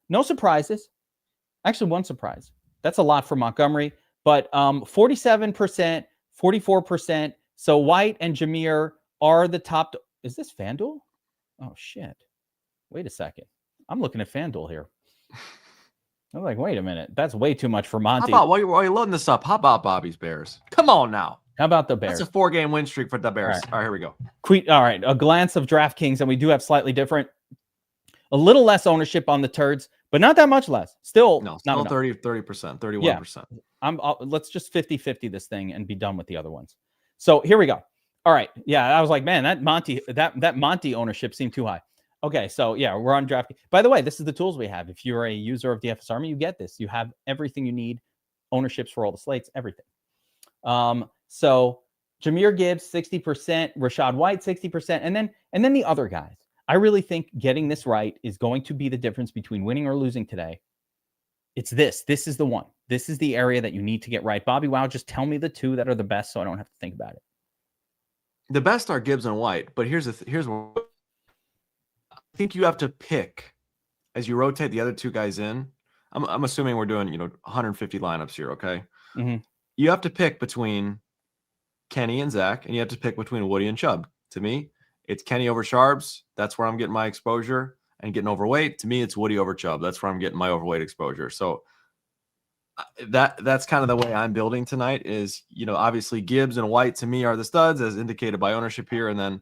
Actually, one surprise. That's a lot for Montgomery, but 47%, 44%. So White and Jameer are the top. Is this FanDuel? Oh, shit. Wait a second. I'm looking at FanDuel here. I'm like, wait a minute. That's way too much for Monty. How about, while you're loading this up, how about Bobby's Bears? Come on now. How about the Bears? That's a 4-game win streak for the Bears. All right, here we go. All right, a glance of DraftKings, and we do have slightly different, a little less ownership on the turds, but not that much less. Still 30%, 31%. Yeah. Let's just 50-50 this thing and be done with the other ones. So here we go. All right. Yeah, I was like, man, that Monty ownership seemed too high. Okay, so yeah, we're on DraftKings. By the way, this is the tools we have. If you're a user of DFS Army, you get this. You have everything you need, ownerships for all the slates, everything. So Jahmyr Gibbs, 60%, Rachaad White, 60%, and then the other guys. I really think getting this right is going to be the difference between winning or losing today. It's this. This is the one. This is the area that you need to get right. Bobby Wow, just tell me the two that are the best so I don't have to think about it. The best are Gibbs and White, but here's what I think you have to pick as you rotate the other two guys in. I'm assuming we're doing 150 lineups here, okay? Mm-hmm. You have to pick between Kenny and Zach, and you have to pick between Woody and Chubb. To me, it's Kenny over Sharps. That's where I'm getting my exposure and getting overweight. To me, it's Woody over Chubb. That's where I'm getting my overweight exposure. So that's kind of the way I'm building tonight is, obviously Gibbs and White to me are the studs as indicated by ownership here. And then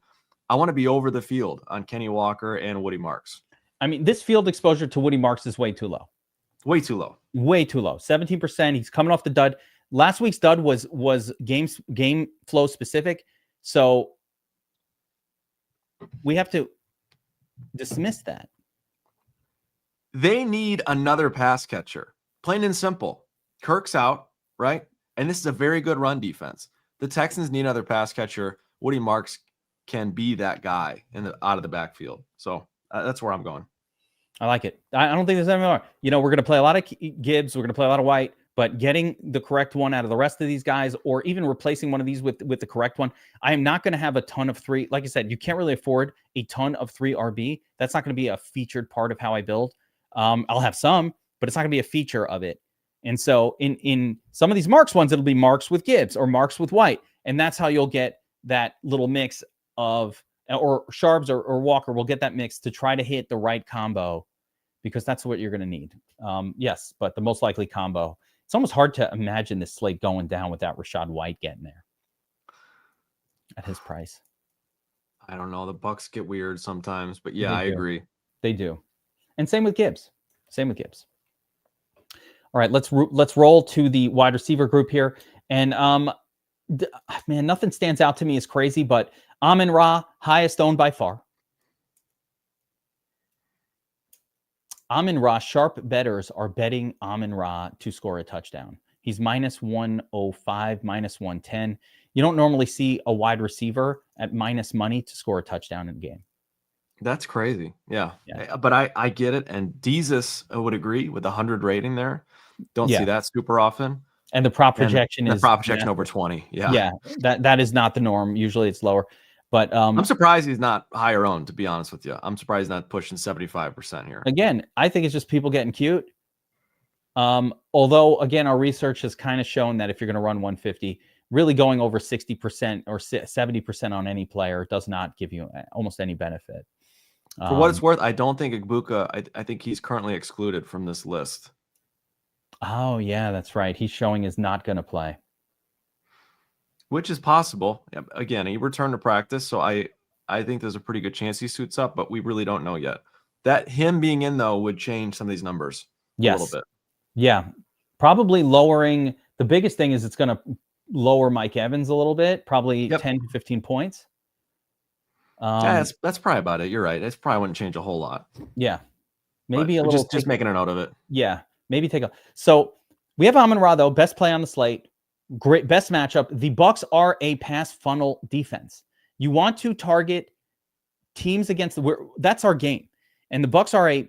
I want to be over the field on Kenny Walker and Woody Marks. I mean, this field exposure to Woody Marks is way too low. Way too low. Way too low. 17%. He's coming off the dud. Last week's dud was game flow specific. So we have to dismiss that. They need another pass catcher. Plain and simple. Kirk's out, right? And this is a very good run defense. The Texans need another pass catcher. Woody Marks can be that guy out of the backfield. So that's where I'm going. I like it. I don't think there's any more. We're going to play a lot of Gibbs. We're going to play a lot of White. But getting the correct one out of the rest of these guys, or even replacing one of these with the correct one, I am not going to have a ton of three. Like I said, you can't really afford a ton of 3 RB. That's not going to be a featured part of how I build. I'll have some, but it's not going to be a feature of it. And so in some of these Marks ones, it'll be Marks with Gibbs or Marks with White. And that's how you'll get that little mix of, or Sharps or Walker will get that mix to try to hit the right combo, because that's what you're going to need. Yes, but the most likely combo. It's almost hard to imagine this slate going down without Rachaad White getting there at his price. I don't know. The Bucs get weird sometimes, but yeah, I agree. They do. And same with Gibbs. All right, let's roll to the wide receiver group here. And man, nothing stands out to me as crazy, but Amon-Ra, highest owned by far. Amon-Ra, sharp bettors are betting Amon-Ra to score a touchdown. He's minus 105, minus 110. You don't normally see a wide receiver at minus money to score a touchdown in a game. That's crazy. Yeah. But I get it. And Jesus would agree with 100 rating there. Don't see that super often. And the prop projection is over 20. Yeah. Yeah. That is not the norm. Usually it's lower. But I'm surprised he's not higher owned, to be honest with you. I'm surprised he's not pushing 75% here. Again, I think it's just people getting cute. Although, again, our research has kind of shown that if you're going to run 150, really going over 60% or 70% on any player does not give you almost any benefit. For what it's worth, I don't think Igbuka, I think he's currently excluded from this list. Oh, yeah, that's right. He's showing is not going to play. Which is possible. Again, he returned to practice, so I think there's a pretty good chance he suits up, but we really don't know yet. That him being in, though, would change some of these numbers a little bit. Yeah, probably lowering. The biggest thing is it's going to lower Mike Evans a little bit, probably 10 to 15 points. Yeah, that's probably about it. You're right. It probably wouldn't change a whole lot. Yeah, maybe a little. Just making a note of it. Yeah, maybe take a. So we have Amon-Ra, though, best play on the slate. Great, best matchup. The Bucs are a pass funnel defense. You want to target teams against that's our game. And the Bucs are a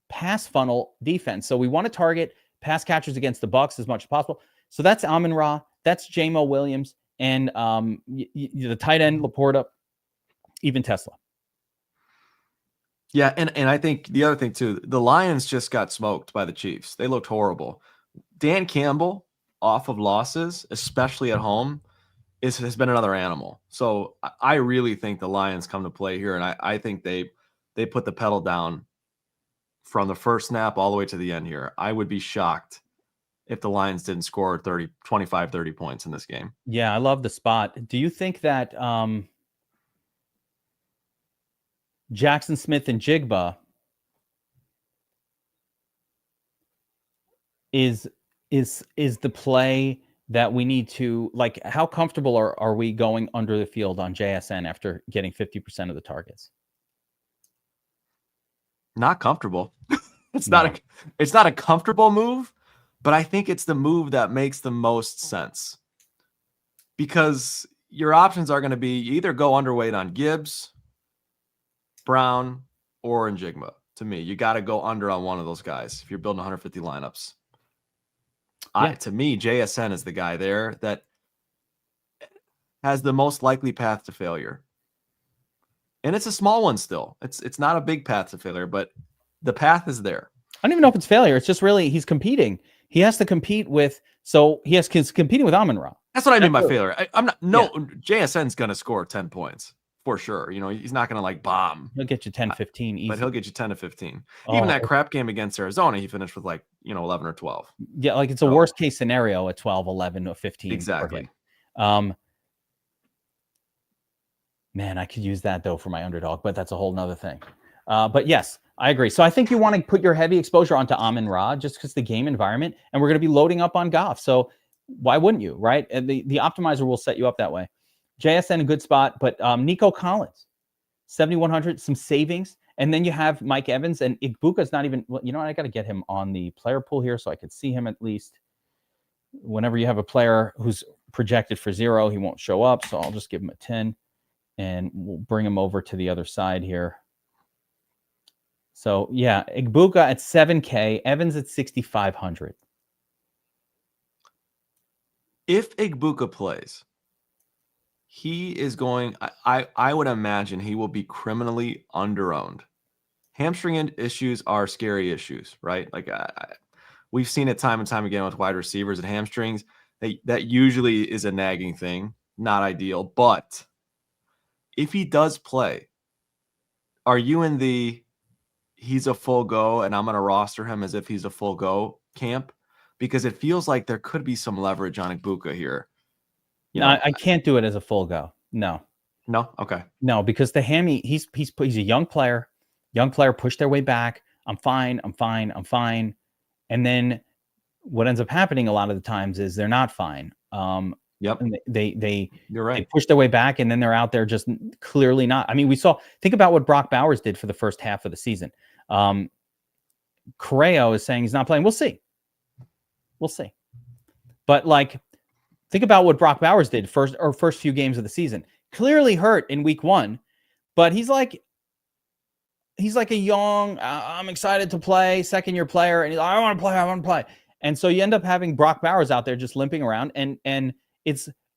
pass funnel defense. So we want to target pass catchers against the Bucs as much as possible. So that's Amon-Ra, that's J-Mo Williams, and the tight end Laporta, even Tesla. Yeah, and I think the other thing too, the Lions just got smoked by the Chiefs. They looked horrible. Dan Campbell, off of losses, especially at home, has been another animal. So I really think the Lions come to play here, and I think they put the pedal down from the first snap all the way to the end here. I would be shocked if the Lions didn't score 25, 30 points in this game. Yeah, I love the spot. Do you think that Jackson Smith and Jigba is the play that we need to, like, how comfortable are we going under the field on JSN after getting 50% of the targets? Not comfortable. It's not a comfortable move, but I think it's the move that makes the most sense. Because your options are going to be you either go underweight on Gibbs, Brown, or Njigba. To me, you got to go under on one of those guys if you're building 150 lineups. To me, JSN is the guy there that has the most likely path to failure. And it's a small one still. It's not a big path to failure, but the path is there. I don't even know if it's failure. It's just really he's competing. He has to compete with, he's competing with Amon-Ra. That's what I mean by failure. JSN's going to score 10 points for sure. You know, he's not going to like bomb. He'll get you 10, 15 easy. But he'll get you 10 to 15. Even that crap game against Arizona, he finished with 11 or 12. Yeah, like it's a worst case scenario at 12, 11, or 15. Exactly. Man, I could use that though for my underdog, but that's a whole nother thing. But yes, I agree. So I think you want to put your heavy exposure onto Amon-Ra just because the game environment, and we're going to be loading up on Goff. So why wouldn't you, right? And the optimizer will set you up that way. JSN, a good spot, but Nico Collins, 7,100, some savings. And then you have Mike Evans, and Igbuka's not even, you know what, I got to get him on the player pool here so I can see him at least. Whenever you have a player who's projected for 0, he won't show up. So I'll just give him a 10, and we'll bring him over to the other side here. So yeah, Igbuka at 7K, Evans at 6,500. If Igbuka plays, he is going, I would imagine he will be criminally underowned. Hamstring issues are scary issues, right? Like we've seen it time and time again with wide receivers and hamstrings. That usually is a nagging thing, not ideal. But if he does play, are you in the he's a full go and I'm going to roster him as if he's a full go camp? Because it feels like there could be some leverage on Igbuka here. I can't do it as a full go. No. Okay. No, because the hammy, he's a young player. Young player pushed their way back. I'm fine. And then what ends up happening a lot of the times is they're not fine. Yep. And they You're right. They push their way back, and then they're out there just clearly not. I mean, think about what Brock Bowers did for the first half of the season. Correo is saying he's not playing. We'll see. But think about what Brock Bowers did first few games of the season. Clearly hurt in week 1, but he's like a young, I'm excited to play, second-year player, and he's like, I want to play. And so you end up having Brock Bowers out there just limping around, and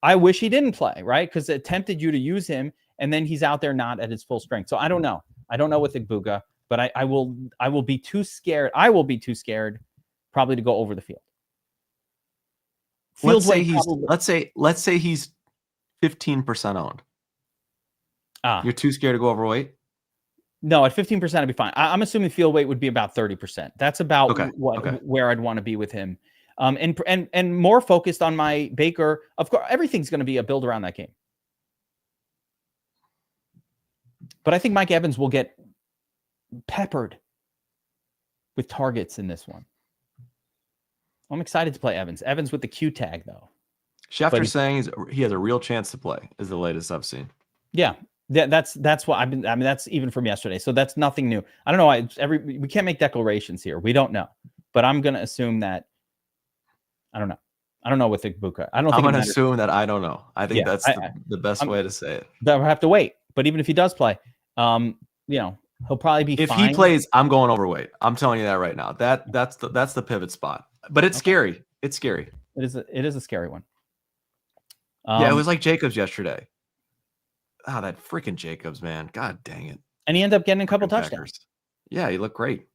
I wish he didn't play, right? Because it tempted you to use him, and then he's out there not at his full strength. So I don't know with Igbuka, but I will be too scared. I will be too scared probably to go over the field. Let's say he's 15% owned. You're too scared to go overweight? No, at 15%, I'd be fine. I'm assuming field weight would be about 30%. That's about where I'd want to be with him. And more focused on my Baker. Of course, everything's going to be a build around that game. But I think Mike Evans will get peppered with targets in this one. I'm excited to play Evans. Evans with the Q tag, though. Schefter saying he has a real chance to play is the latest I've seen. Yeah. That's what I've been. I mean, that's even from yesterday. So that's nothing new. I don't know. We can't make declarations here. We don't know. But I'm going to assume that. I don't know. I don't know with Igbuka. I'm going to assume that I don't know. I think that's the best way to say it. But we'll have to wait. But even if he does play, he'll probably be if fine. He plays, I'm going overweight. I'm telling you that right now. That's the pivot spot. But it's scary. It's scary. It is a scary one. Yeah, it was like Jacobs yesterday. Ah, that freaking Jacobs, man. God dang it. and he ended up getting a couple Packers. touchdowns. Yeah, he looked great.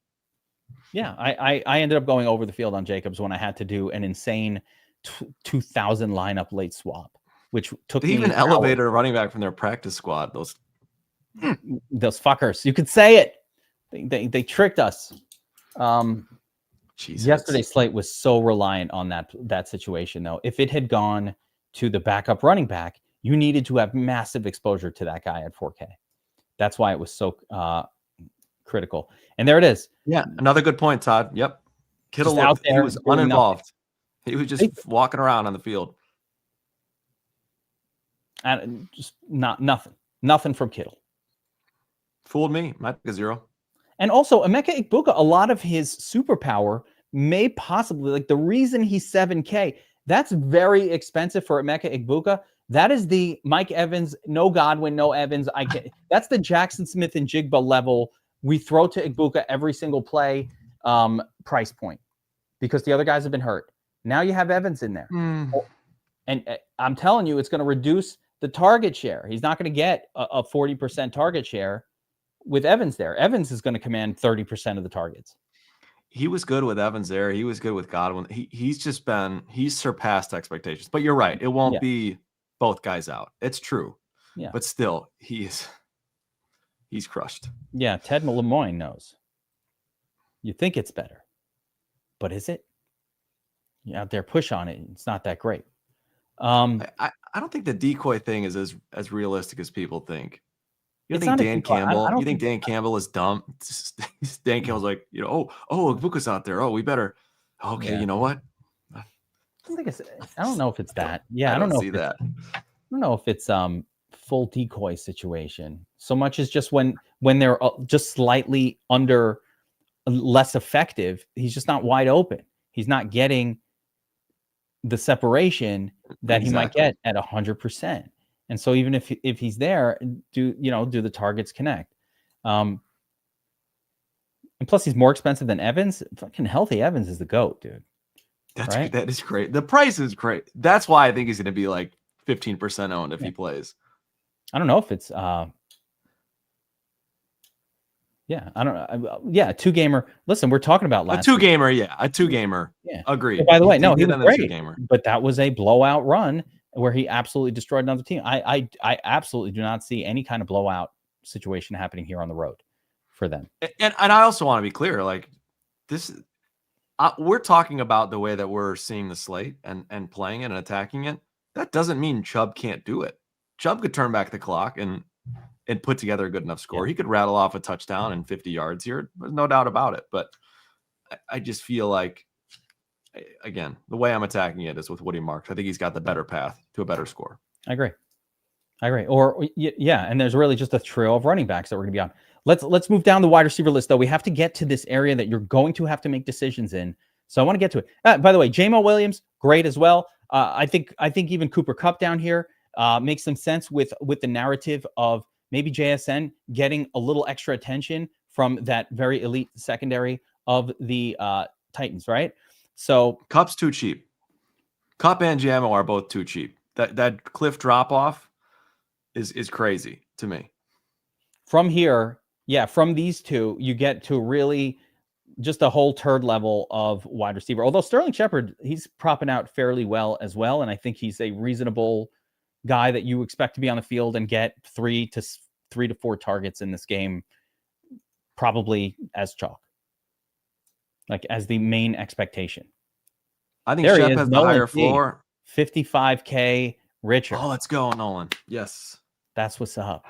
Yeah, I ended up going over the field on Jacobs when I had to do an insane 2,000 lineup late swap, which took They me even hours. elevated a running back from their practice squad. Those fuckers. You could say it. They tricked us. Jesus. Yesterday's slate was so reliant on that situation, though. If it had gone to the backup running back, you needed to have massive exposure to that guy at 4K. That's why it was so critical. And there it is. Yeah, another good point, Todd. Yep. Kittle Just out he there was doing uninvolved. He was just walking around on the field. And just nothing from Kittle. Fooled me. Might be a 0. And also, Emeka Egbuka, a lot of his superpower may possibly, like the reason he's 7K, that's very expensive for Emeka Egbuka. That is the Mike Evans, no Godwin, no Evans. That's the Jackson Smith and Jigba level. We throw to Egbuka every single play price point because the other guys have been hurt. Now you have Evans in there. And I'm telling you, it's going to reduce the target share. He's not going to get a 40% target share with Evans there. Evans is going to command 30% of the targets. He was good with Evans there. He was good with Godwin. He's surpassed expectations. But you're right. It won't be both guys out. It's true. Yeah. But still, he's crushed. Yeah, Ted Lemoyne knows. You think it's better, but is it? You out there, push on it. It's not that great. I don't think the decoy thing is as realistic as people think. You It's think not a Dan decoy. Campbell? I don't You think Dan Campbell is dumb? Dan Campbell's like, oh, Egbuka's out there. Oh, we better. Okay, Yeah. you know what? I don't know if it's that. Yeah, I don't know see if that. I don't know if it's full decoy situation so much as just when they're just slightly under less effective. He's just not wide open. He's not getting the separation that he might get at 100%. And so even if he's there, do the targets connect? And plus he's more expensive than Evans. Fucking healthy Evans is the GOAT, dude. That is great. The price is great. That's why I think he's going to be like 15% owned if he plays. I don't know if it's I don't know. Yeah, a 2-gamer. Listen, we're talking about last a 2-gamer. Yeah, a 2-gamer. Yeah, agreed. But by the way, no, he was great. 2-gamer. But that was a blowout run where he absolutely destroyed another team. I absolutely do not see any kind of blowout situation happening here on the road for them. And I also want to be clear, like this. We're talking about the way that we're seeing the slate and playing it and attacking it. That doesn't mean Chubb can't do it. Chubb could turn back the clock and put together a good enough score. Yeah. He could rattle off a touchdown and 50 yards here. There's no doubt about it. But I just feel like, again, the way I'm attacking it is with Woody Marks. I think he's got the better path to a better score. I agree. Or yeah, and there's really just a trio of running backs that we're going to be on. Let's move down the wide receiver list, though. We have to get to this area that you're going to have to make decisions in. So I want to get to it. By the way, J-Mo Williams, great as well. I think even Cooper Kupp down here makes some sense with the narrative of maybe JSN getting a little extra attention from that very elite secondary of the Titans, right? So Kupp's too cheap. Kupp and J-Mo are both too cheap. That cliff drop off is crazy to me. From here, from these two, you get to really just a whole turd level of wide receiver. Although Sterling Shepard, he's propping out fairly well as well. And I think he's a reasonable guy that you expect to be on the field and get 3 to 4 targets in this game, probably as chalk, like as the main expectation. I think Shep has the higher floor. 55K Richard. Oh, let's go, Nolan. Yes. That's what's up.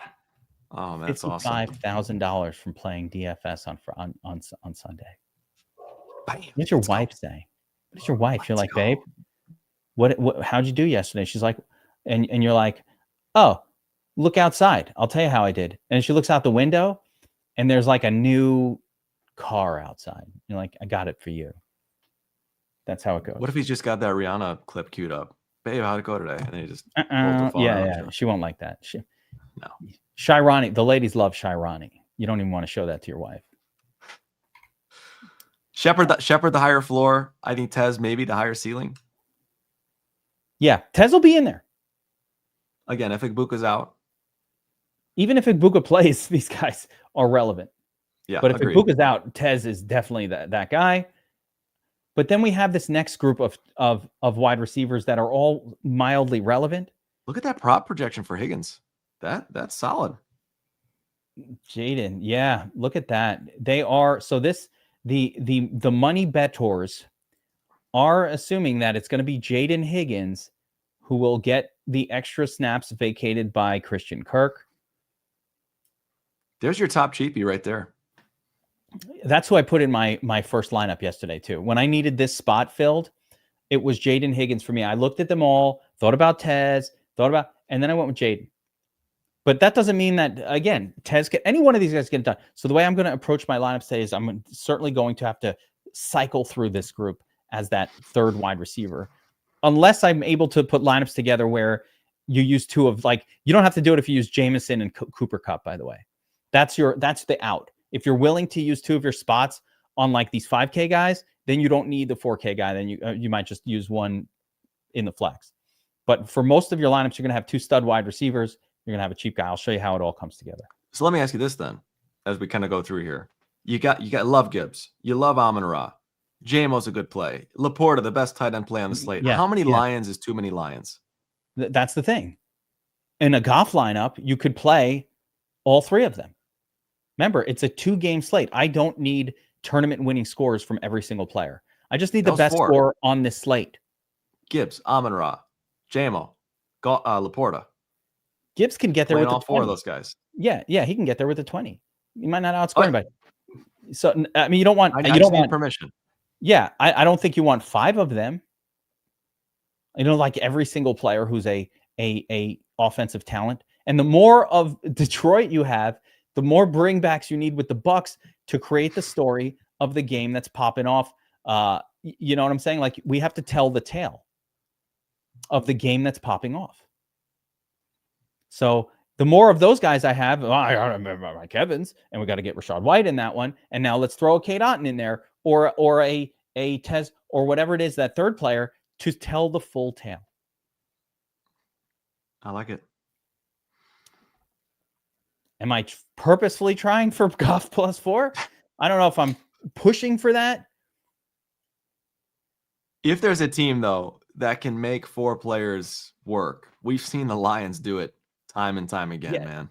Oh, man, that's awesome. $55,000 from playing DFS on Sunday. Bam, what's your wife say? What is your wife? You're like, babe, what how'd you do yesterday? She's like, and you're like, oh, look outside. I'll tell you how I did. And she looks out the window and there's like a new car outside. You're like, I got it for you. That's how it goes. What if he's just got that Rihanna clip queued up? Babe, how'd it go today? And then he just yeah. She won't like that. No. Shirani, the ladies love Shirani. You don't even want to show that to your wife. Shepard the higher floor. I think Tez maybe the higher ceiling. Yeah, Tez will be in there. Again, if Igbuka's out. Even if Igbuka plays, these guys are relevant. Yeah, but if agreed. Igbuka's out, Tez is definitely that guy. But then we have this next group of wide receivers that are all mildly relevant. Look at that prop projection for Higgins. That's solid. Jaden, yeah, look at that. They are the money bettors are assuming that it's going to be Jaden Higgins who will get the extra snaps vacated by Christian Kirk. There's your top cheapie right there. That's who I put in my first lineup yesterday too. When I needed this spot filled, it was Jaden Higgins for me. I looked at them all, thought about Tez, and then I went with Jaden. But that doesn't mean that, again, Tez any one of these guys get it done. So the way I'm going to approach my lineup today is I'm certainly going to have to cycle through this group as that third wide receiver, unless I'm able to put lineups together where you use two of, like, you don't have to do it if you use Jameson and Cooper Kupp, by the way. That's the out. If you're willing to use two of your spots on like these 5K guys, then you don't need the 4K guy. Then you might just use one in the flex. But for most of your lineups, you're going to have two stud wide receivers. You're going to have a cheap guy. I'll show you how it all comes together. So let me ask you this then, as we kind of go through here. You got love Gibbs. You love Amon-Ra. JMO's a good play. Laporta, the best tight end play on the slate. Yeah, How many Lions is too many Lions? That's the thing. In a Goff lineup, you could play all three of them. Remember, it's a 2-game slate. I don't need tournament-winning scores from every single player. I just need the best score on this slate. Gibbs, Amon-Ra, JMO, Laporta. Gibbs can get there with all the 4 of 20. those guys. Yeah, he can get there with the 20. He might not outscore anybody. So I mean, you don't want. I you don't need want permission. Yeah, I don't think you want 5 of them. Like every single player who's a offensive talent, and the more of Detroit you have, the more bringbacks you need with the Bucs to create the story of the game that's popping off. You know what I'm saying? Like, we have to tell the tale of the game that's popping off. So the more of those guys I have, I remember my Kevin's, and we got to get Rachaad White in that one. And now let's throw a Cade Otton in there, or a Tez, or whatever it is, that third player, to tell the full tale. I like it. Am I purposefully trying for Goff +4? I don't know if I'm pushing for that. If there's a team, though, that can make 4 players work, we've seen the Lions do it time and time again, man.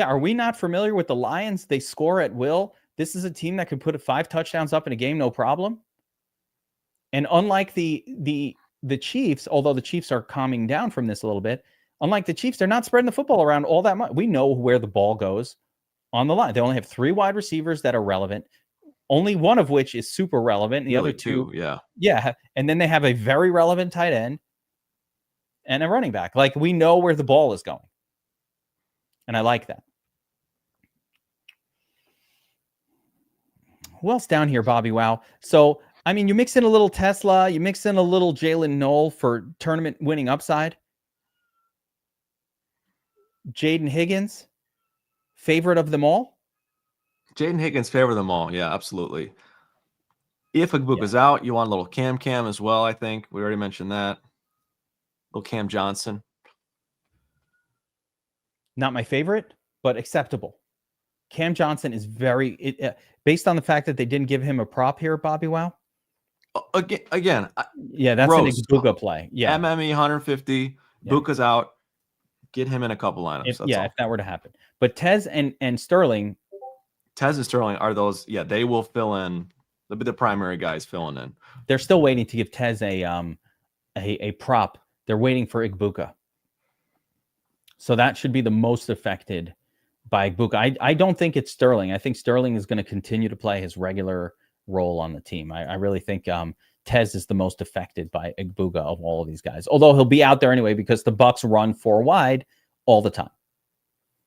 Are we not familiar with the Lions? They score at will. This is a team that could put 5 touchdowns up in a game, no problem. And unlike the Chiefs, although the Chiefs are calming down from this a little bit, unlike the Chiefs, they're not spreading the football around all that much. We know where the ball goes on the line. They only have 3 wide receivers that are relevant, only one of which is super relevant. The Really, other 2, yeah. And then they have a very relevant tight end and a running back. Like, we know where the ball is going. And I like that. Who else down here, Bobbywow? So, I mean, you mix in a little Tesla, you mix in a little Jalen Knoll for tournament winning upside. Jaden Higgins, favorite of them all? Jaden Higgins, favorite of them all. Yeah, absolutely. If Igbuka's out, you want a little Cam as well, I think. We already mentioned that. Little Cam Johnson. Not my favorite, but acceptable. Cam Johnson is based on the fact that they didn't give him a prop here, Bobbywow. Again, that's Rose, an Igbuka play. Yeah, MME 150. Yeah. Buka's out. Get him in a couple lineups. If that were to happen. But Tez and Sterling. Tez and Sterling are those. Yeah, they will fill in. They'll be the primary guys filling in. They're still waiting to give Tez a prop. They're waiting for Igbuka. So that should be the most affected by Igbuka. I don't think it's Sterling. I think Sterling is going to continue to play his regular role on the team. I really think Tez is the most affected by Igbuka of all of these guys. Although he'll be out there anyway because the Bucs run 4 wide all the time.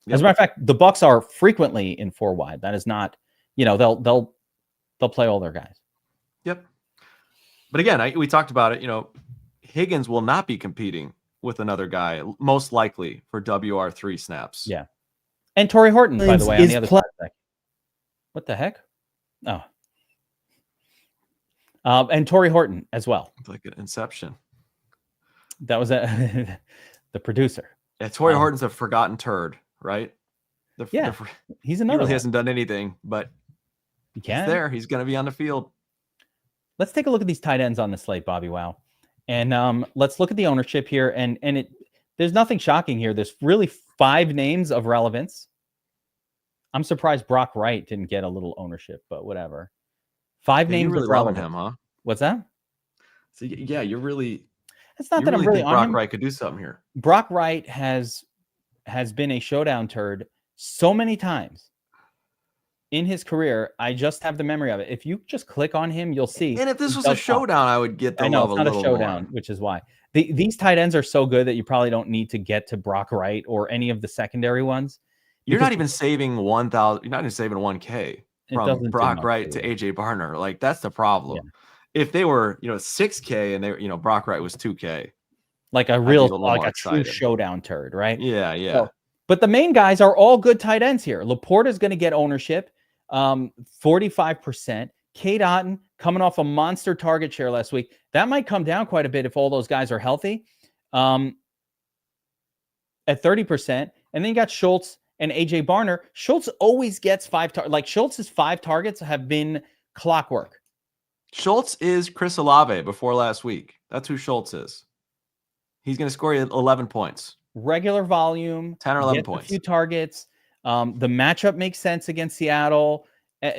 Yep. As a matter of fact, the Bucs are frequently in 4 wide. That is not, they'll play all their guys. Yep. But again, we talked about it. Higgins will not be competing with another guy, most likely for WR3 snaps. Yeah. And Torrey Horton, by the way, on the other side. What the heck? Oh. And Torrey Horton as well. It's like an inception. That was the producer. Yeah, Torrey Horton's a forgotten turd, right? Yeah, he's he another really one. hasn't done anything, but He can. he's there. He's going to be on the field. Let's take a look at these tight ends on the slate, Bobbywow. And let's look at the ownership here. And there's nothing shocking here. There's really 5 names of relevance. I'm surprised Brock Wright didn't get a little ownership, but whatever. 5 names You really of loving relevance. him, huh? What's that? So yeah, you're really. It's not that I'm really really think on Brock him. Wright could do something here. Brock Wright has been a showdown turd so many times in his career. I just have the memory of it. If you just click on him, you'll see. And if this was a showdown, I would get the love it's not a little a showdown, more. which is why these tight ends are so good that you probably don't need to get to Brock Wright or any of the secondary ones. You're not even saving 1,000. You're not even saving 1K from Brock Wright to AJ Barner. Like that's the problem. Yeah. If they were, 6K and they, Brock Wright was 2K, like a real, like a true showdown turd, right? Yeah. So, but the main guys are all good tight ends here. Laporta is going to get ownership, 45%. Cade Otton coming off a monster target share last week. That might come down quite a bit if all those guys are healthy, at 30%. And then you got Schultz and AJ Barner. Schultz always gets 5 targets. Like Schultz's 5 targets have been clockwork. Schultz is Chris Olave before last week. That's who Schultz is. He's going to score you 11 points. Regular volume. 10 or 11 points. A few targets. The matchup makes sense against Seattle.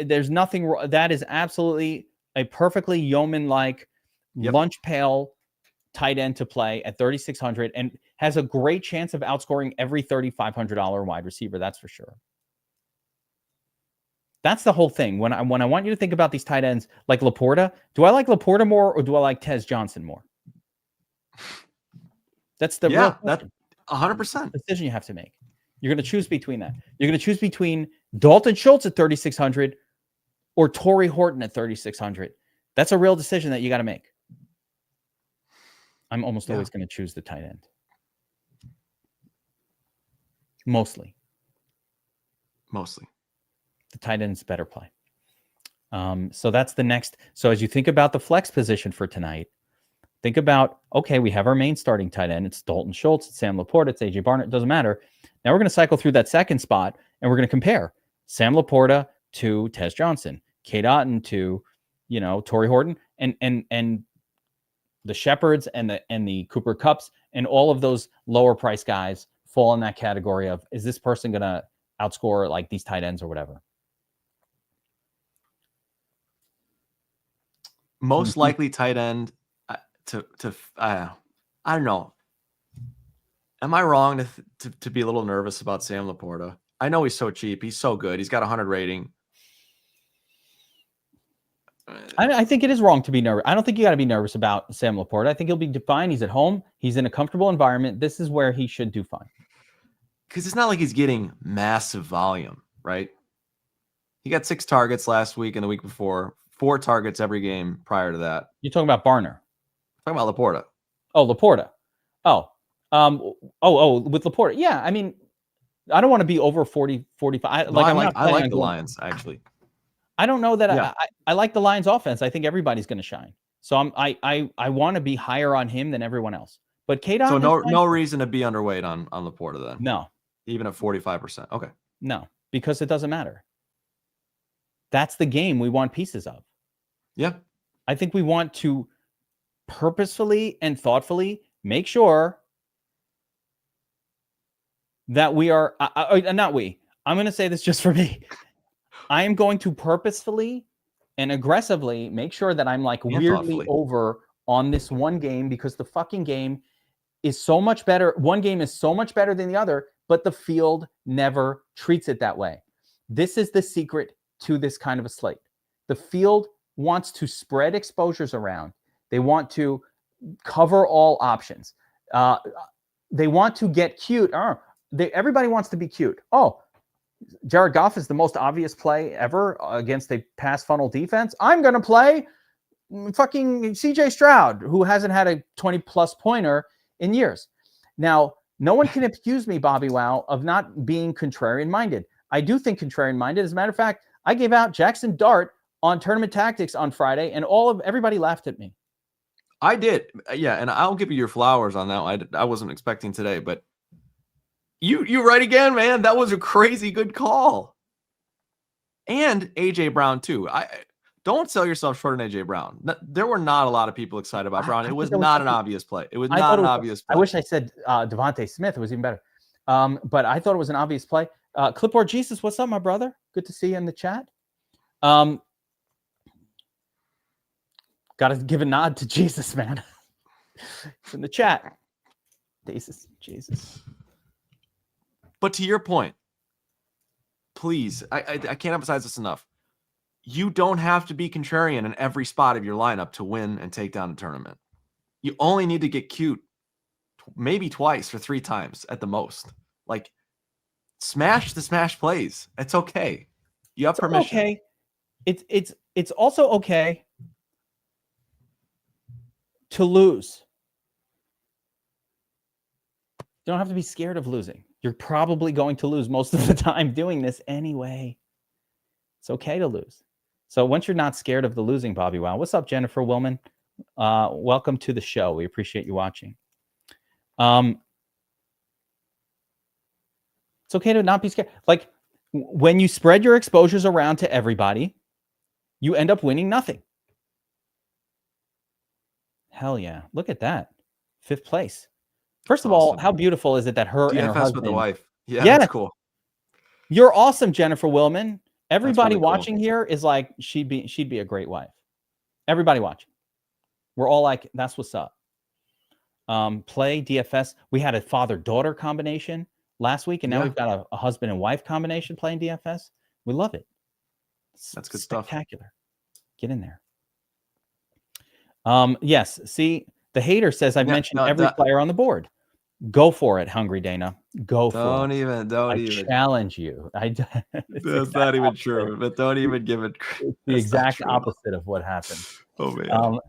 There's nothing that is absolutely a perfectly yeoman-like lunch pail tight end to play at 3,600 and has a great chance of outscoring every $3,500 wide receiver. That's for sure. That's the whole thing. When I want you to think about these tight ends like Laporta, do I like Laporta more or do I like Tez Johnson more? That's the real that's 100% decision you have to make. You're going to choose between that. You're going to choose between Dalton Schultz at 3,600 or Torrey Horton at 3,600. That's a real decision that you got to make. I'm almost always going to choose the tight end. Mostly. The tight end's better play. So that's the next. So as you think about the flex position for tonight, think about, okay, we have our main starting tight end. It's Dalton Schultz, it's Sam Laporta, it's AJ Barnett. It doesn't matter. Now we're going to cycle through that second spot and we're going to compare Sam Laporta to Tez Johnson, Cade Otton to, Torrey Horton, and the Shepherds and the Cooper Kupps and all of those lower price guys fall in that category of, is this person going to outscore like these tight ends or whatever? Most likely tight end I don't know. Am I wrong to be a little nervous about Sam Laporta? I know he's so cheap. He's so good. He's got 100 rating. I think it is wrong to be nervous. I don't think you got to be nervous about Sam Laporta. I think he'll be fine. He's at home. He's in a comfortable environment. This is where he should do fine. Because it's not like he's getting massive volume, right? He got 6 targets last week and the week before, 4 targets every game prior to that. You're talking about Barner. I'm talking about Laporta. Oh, Laporta. With Laporta. Yeah, I mean, I don't want to be over 40, 45. I like the Lions, actually. I don't know that I like the Lions offense. I think everybody's going to shine. So I want to be higher on him than everyone else. But Cade Otton, so no reason to be underweight on Laporta then. No. Even at 45%. Okay. No, because it doesn't matter. That's the game we want pieces of. Yeah. I think we want to purposefully and thoughtfully make sure that we are not we. I'm going to say this just for me. I am going to purposefully and aggressively make sure that I'm like weirdly over on this one game because the fucking game is so much better. One game is so much better than the other, but the field never treats it that way. This is the secret to this kind of a slate. The field wants to spread exposures around. They want to cover all options. They want to get cute. Everybody wants to be cute. Oh, Jared Goff is the most obvious play ever against a pass funnel defense. I'm going to play fucking CJ Stroud, who hasn't had a 20-plus pointer in years. Now, no one can accuse me, Bobbywow, of not being contrarian-minded. I do think contrarian-minded. As a matter of fact, I gave out Jackson Dart on Tournament Tactics on Friday, and everybody laughed at me. I did. Yeah, and I'll give you your flowers on that one. I wasn't expecting today, but you right again, man. That was a crazy good call. And AJ Brown too. Don't sell yourself short on AJ Brown. There were not a lot of people excited about Brown. It was not an obvious play. It was not an obvious play. I wish I said Devontae Smith. It was even better. But I thought it was an obvious play. Clipboard Jesus, what's up, my brother? Good to see you in the chat. Got to give a nod to Jesus, man. It's in the chat. Jesus. But to your point, please, I can't emphasize this enough. You don't have to be contrarian in every spot of your lineup to win and take down a tournament. You only need to get cute maybe twice or 3 times at the most. Like, smash the smash plays. It's okay. You have permission. Okay. It's also okay to lose. You don't have to be scared of losing. You're probably going to lose most of the time doing this anyway. It's okay to lose. So once you're not scared of the losing, Bobbywow. What's up, Jennifer Willman? Welcome to the show. We appreciate you watching. It's okay to not be scared. Like, when you spread your exposures around to everybody, you end up winning nothing. Hell yeah. Look at that. 5th place. First of all, how beautiful is it that her DFS and her husband... with the wife. Yeah, that's cool. You're awesome, Jennifer Willman. Everybody really cool. watching here is like, she'd be a great wife. Everybody watching. We're all like, that's what's up. Play DFS. We had a father-daughter combination last week, and now we've got a husband and wife combination playing DFS. We love it. That's good stuff. Spectacular. Get in there. Yes. See, the hater says I've mentioned every player on the board. Go for it, Hungry Dana. Go for it. Don't even challenge you. That's not even true. But don't even give it. It's the exact opposite of what happened. Oh man.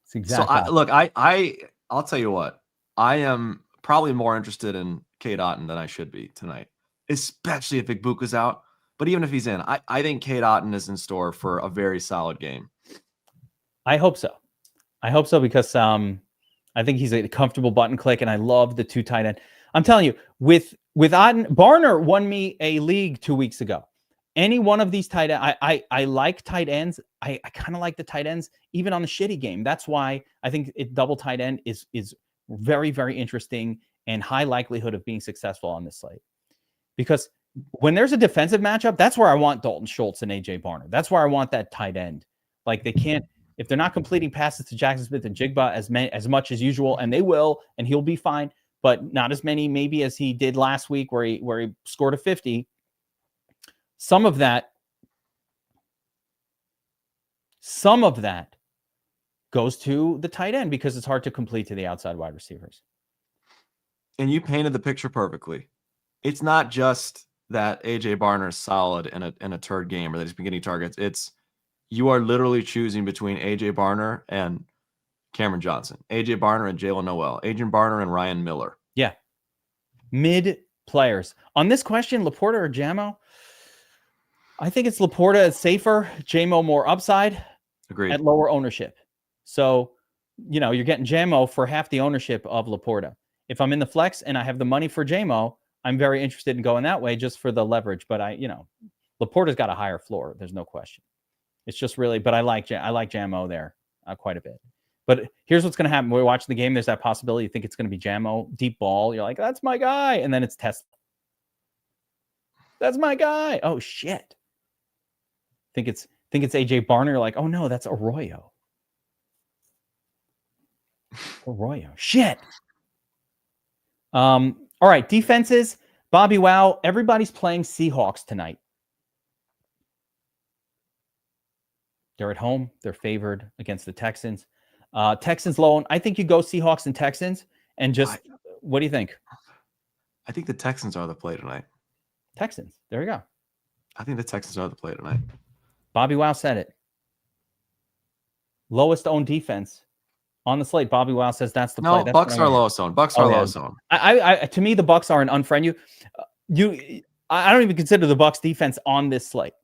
It's exactly. So I'll tell you what. I am probably more interested in Cade Otton than I should be tonight, especially if Igbuka's out. But even if he's in, I think Cade Otton is in store for a very solid game. I hope so. Because I think he's a comfortable button click, and I love the 2 tight end. I'm telling you, with Otton, Barner won me a league 2 weeks ago. Any one of these tight ends, I like tight ends. I kind of like the tight ends, even on the shitty game. That's why I think double tight end is very, very interesting and high likelihood of being successful on this slate. Because when there's a defensive matchup, that's where I want Dalton Schultz and AJ Barner. That's where I want that tight end. Like, they can't, if they're not completing passes to Jackson Smith and Jigba as much as usual, and they will, and he'll be fine, but not as many maybe as he did last week where he scored a 50. Some of that goes to the tight end because it's hard to complete to the outside wide receivers. And you painted the picture perfectly. It's not just that AJ Barner is solid in a turd game or that he's been getting targets. It's you are literally choosing between AJ Barner and Cameron Johnson, AJ Barner and Jalen Noel, AJ Barner and Ryan Miller. Yeah. Mid players. On this question, Laporta or Jamo? I think it's Laporta is safer, Jamo more upside. Agreed. At lower ownership. So, you're getting Jamo for half the ownership of Laporta. If I'm in the flex and I have the money for Jamo, I'm very interested in going that way just for the leverage. But Laporta's got a higher floor. There's no question. It's just really, but I like Jamo there quite a bit. But here's what's going to happen. We're watching the game. There's that possibility. You think it's going to be Jamo, deep ball. You're like, that's my guy. And then it's Tesla. That's my guy. Oh, shit. Think it's AJ Barner. You're like, oh, no, that's Arroyo. Shit. All right, defenses. Bobbywow. Everybody's playing Seahawks tonight. They're at home. They're favored against the Texans. Texans low. I think you go Seahawks and Texans. And just, what do you think? I think the Texans are the play tonight. Texans. There we go. I think the Texans are the play tonight. Bobbywow said it. Lowest owned defense on the slate. Bobbywow says that's the play. No, Bucs are lowest owned. Bucs are lowest owned. To me, the Bucs are an unfriend you. I don't even consider the Bucs defense on this slate.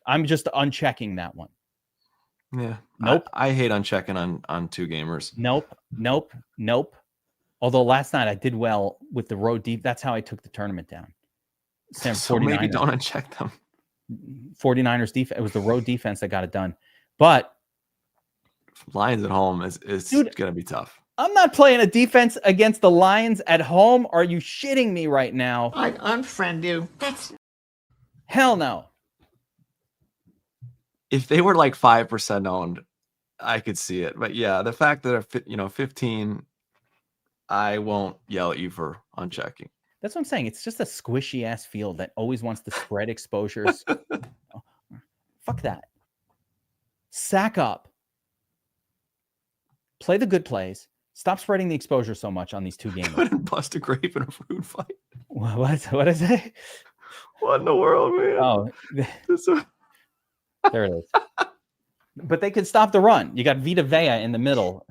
I'm just unchecking that one. Yeah. Nope. I hate unchecking on two gamers. Nope. Although last night I did well with the road deep. That's how I took the tournament down. Sam, So maybe don't uncheck them. 49ers defense. It was the road defense that got it done. But Lions at home is Dude, going to be tough. I'm not playing a defense against the Lions at home. Are you shitting me right now? I'd unfriend you. That's Hell no. If they were like 5% owned, I could see it. But yeah, the fact that they're 15, I won't yell at you for unchecking. That's what I'm saying. It's just a squishy ass field that always wants to spread exposures. Oh, fuck that. Sack up. Play the good plays. Stop spreading the exposure so much on these two games. Couldn't bust a grape in a fruit fight. What is it? What in the world, man? Oh, This is- there it is. But they could stop the run. You got Vita Vea in the middle.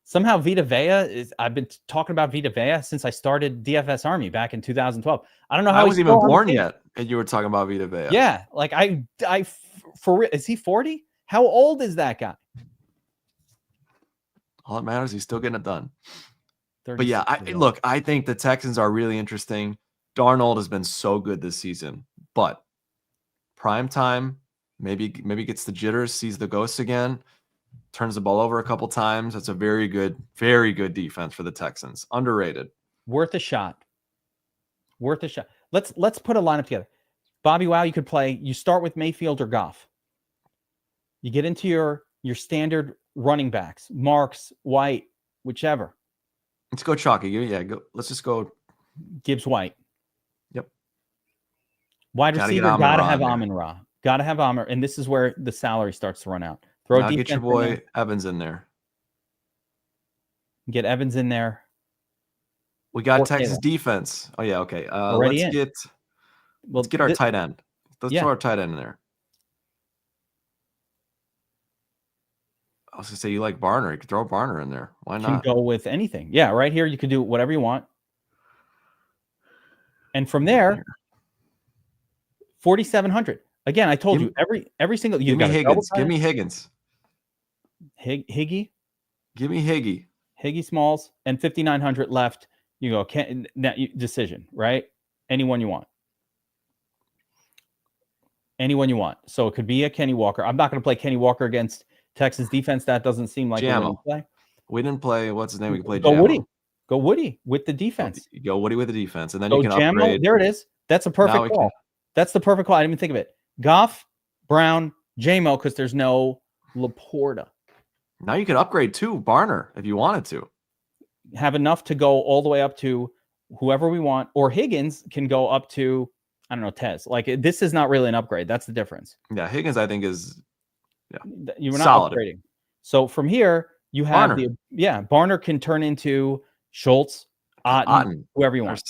Somehow Vita Vea is. I've been talking about Vita Vea since I started DFS Army back in 2012. I don't know how I he's wasn't still even on the born team. yet, and you were talking about Vita Vea. Yeah, like I for real. Is he 40? How old is that guy? All that matters, he's still getting it done. 36 But yeah, years old. look, I think the Texans are really interesting. Darnold has been so good this season, but prime time, maybe gets the jitters, sees the ghosts again, turns the ball over a couple times. That's a very good defense for the Texans. Underrated. Worth a shot. Worth a shot. Let's put a lineup together. Bobbywow, you could play. You start with Mayfield or Goff. You get into your standard running backs, Marks, White, whichever. Let's go chalky. Yeah, go. Let's just go. Gibbs, White. Yep. Wide Gotta get receiver, gotta Amon-Ra have in there. Amon-Ra. Gotta have Amon, and this is where the salary starts to run out. Throw Now defense get your in boy there, Evans in there. get Evans in there. We got 4K Texas left. defense. Oh yeah, okay. Already Let's in. get Well, our thi- tight end. Let's Yeah. throw our tight end in there. I was gonna say you like Barner. You could throw Barner in there. Why can not? go with anything. Yeah, right here you could do whatever you want. And from there, 4,700. Again, I told Give you every single. You Give me got a double Higgins. tight Give end. me Higgins. Higgy, Give me Higgy. Higgy Smalls, and 5,900 left. You go decision, right? Anyone you want. Anyone you want. So it could be a Kenny Walker. I'm not going to play Kenny Walker against Texas defense. That doesn't seem like a winning Jammo. play. We didn't play. What's his name? We could play Go Jammo. Woody. Go Woody with the defense. Go Woody with the defense, and then Go you can Jammo. upgrade. There it is. That's a Now perfect we call. can- That's the perfect call. I didn't even think of it. Goff, Brown, Jamo, because there's no Laporta. Now you can upgrade too, Barner, if you wanted to. Have enough to go all the way up to whoever we want, or Higgins can go up to, I don't know, Tez. Like this is not really an upgrade. That's the difference. Yeah, Higgins, I think is You're not Solid. upgrading. So from here, you have Barner. Barner can turn into Schultz, Otten, whoever you want.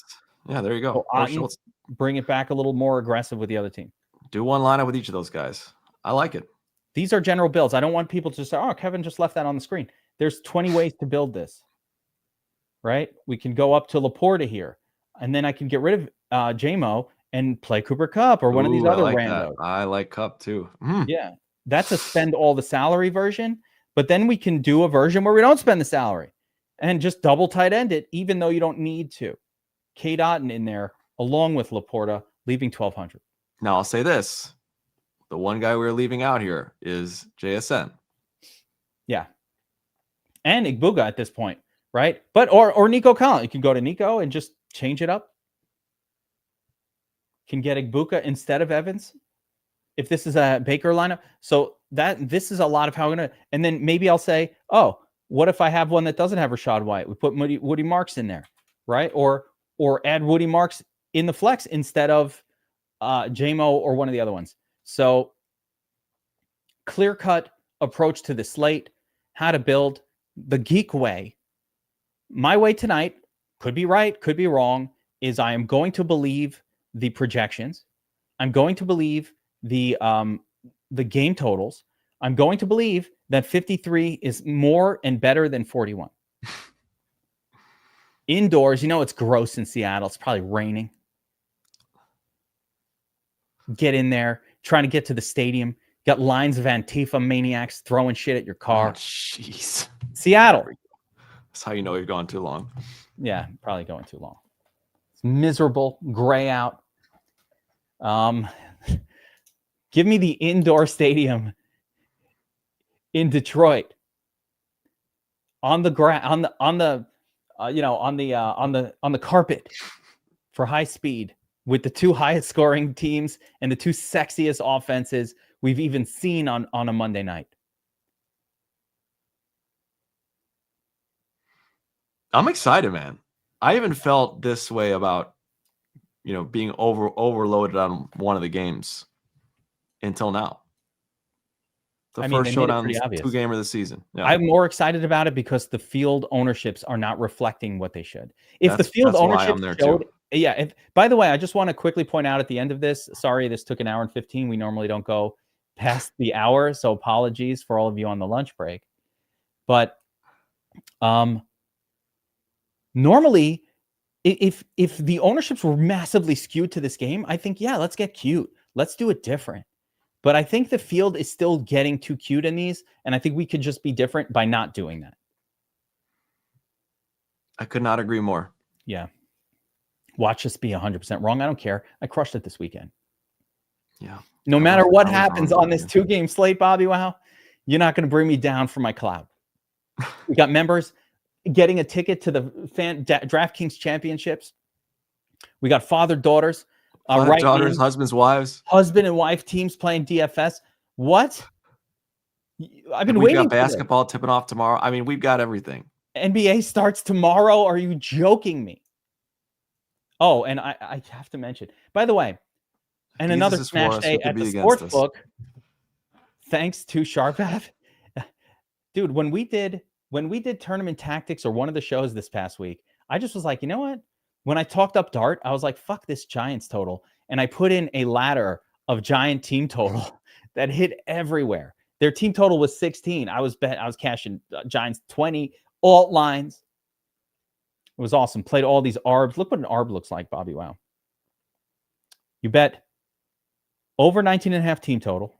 Yeah, there you go. So Or Otten, Schultz. bring it back a little more aggressive with the other team. Do one lineup with each of those guys. I like it. These are general builds. I don't want people to say, oh, Kevin just left that on the screen. There's 20 ways to build this, right? We can go up to Laporta here, and then I can get rid of Jamo and play Cooper Kupp or one of these Ooh, other I like randos. that. I like Cup too. Yeah, that's a spend all the salary version, but then we can do a version where we don't spend the salary and just double tight end it, even though you don't need to. Kate Otten in there along with Laporta, leaving 1,200. Now I'll say this. The one guy we're leaving out here is JSN. Yeah. And Igbuga at this point, right? But or Nico Collins. You can go to Nico and just change it up. Can get Igbuka instead of Evans if this is a Baker lineup. So this is a lot of how I'm gonna, and then maybe I'll say, oh, what if I have one that doesn't have Rashad White? We put Woody Marks in there, right? Or add Woody Marks in the flex instead of Jamo or one of the other ones. So clear-cut approach to the slate, how to build the Geek way. My way tonight, could be right, could be wrong, is I am going to believe the projections. I'm going to believe the game totals. I'm going to believe that 53 is more and better than 41. Indoors, it's gross in Seattle. It's probably raining. Get in there, trying to get to the stadium. Got lines of Antifa maniacs throwing shit at your car. Oh, jeez. Seattle. That's how you know you've gone too long. Yeah, probably going too long. It's miserable, gray out. Give me the indoor stadium in Detroit on the ground, on the carpet for high speed with the two highest scoring teams and the two sexiest offenses we've even seen on a Monday night. I'm excited, man. I haven't felt this way about, being overloaded on one of the games until now. The first showdown, 2-gamer of the season. Yeah. I'm more excited about it because the field ownerships are not reflecting what they should. If the field ownership showed, yeah. By the way, I just want to quickly point out at the end of this. Sorry, this took an hour and 15. We normally don't go past the hour, so apologies for all of you on the lunch break. But normally, if the ownerships were massively skewed to this game, I think, yeah, let's get cute. Let's do it different. But I think the field is still getting too cute in these, and I think we could just be different by not doing that. I could not agree more. Yeah. Watch us be 100% wrong. I don't care. I crushed it this weekend. Yeah. No matter what happens on this 2-game slate, Bobbywow, you're not going to bring me down from my cloud. We got members getting a ticket to the DraftKings championships. We got father-daughters. Daughters, husbands, wives. Husband and wife teams playing DFS. What? I've been waiting. We got basketball tipping off tomorrow. I mean, we've got everything. NBA starts tomorrow. Are you joking me? Oh, and I have to mention, by the way, and Jesus another smash day at the sports book, thanks to Sharp App. Dude, when we did tournament tactics or one of the shows this past week, I just was like, you know what? When I talked up Dart, I was like, fuck this Giants total. And I put in a ladder of Giant team total that hit everywhere. Their team total was 16. I was cashing Giants 20 alt lines. It was awesome. Played all these ARBs. Look what an ARB looks like, Bobbywow. You bet over 19.5 team total.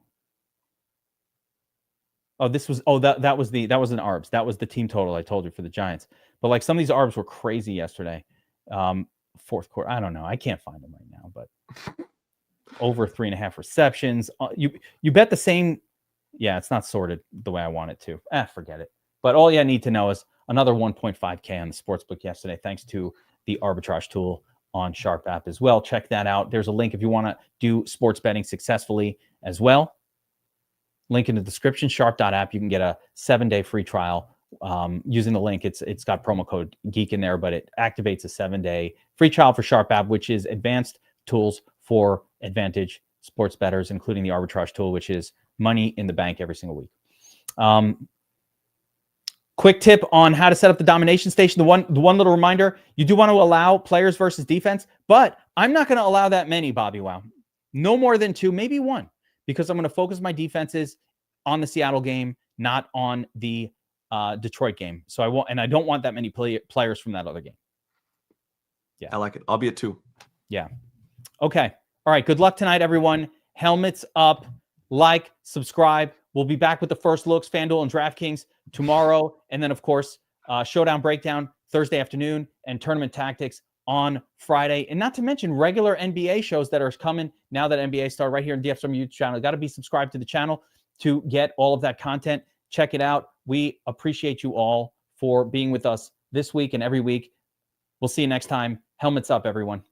Oh, that was an ARBs. That was the team total I told you for the Giants. But like some of these ARBs were crazy yesterday. Fourth quarter, I don't know. I can't find them right now, but over 3.5 receptions. You bet the same. Yeah, it's not sorted the way I want it to. Forget it. But all you need to know is another 1.5K on the sportsbook yesterday, thanks to the arbitrage tool on Sharp App as well. Check that out. There's a link if you want to do sports betting successfully as well. Link in the description, sharp.app. You can get a 7-day free trial using the link. It's got promo code Geek in there, but it activates a 7-day free trial for Sharp App, which is advanced tools for advantage sports bettors, including the arbitrage tool, which is money in the bank every single week. Quick tip on how to set up the domination station. The one little reminder, you do want to allow players versus defense, but I'm not going to allow that many, Bobbywow. No more than 2, maybe 1, because I'm going to focus my defenses on the Seattle game, not on the Detroit game. So I don't want that many players from that other game. Yeah. I like it. I'll be at 2. Yeah. Okay. All right. Good luck tonight, everyone. Helmets up, like, subscribe. We'll be back with the first looks, FanDuel and DraftKings tomorrow. And then, of course, Showdown Breakdown Thursday afternoon and Tournament Tactics on Friday. And not to mention regular NBA shows that are coming now that NBA started right here in DFS Army YouTube channel. Got to be subscribed to the channel to get all of that content. Check it out. We appreciate you all for being with us this week and every week. We'll see you next time. Helmets up, everyone.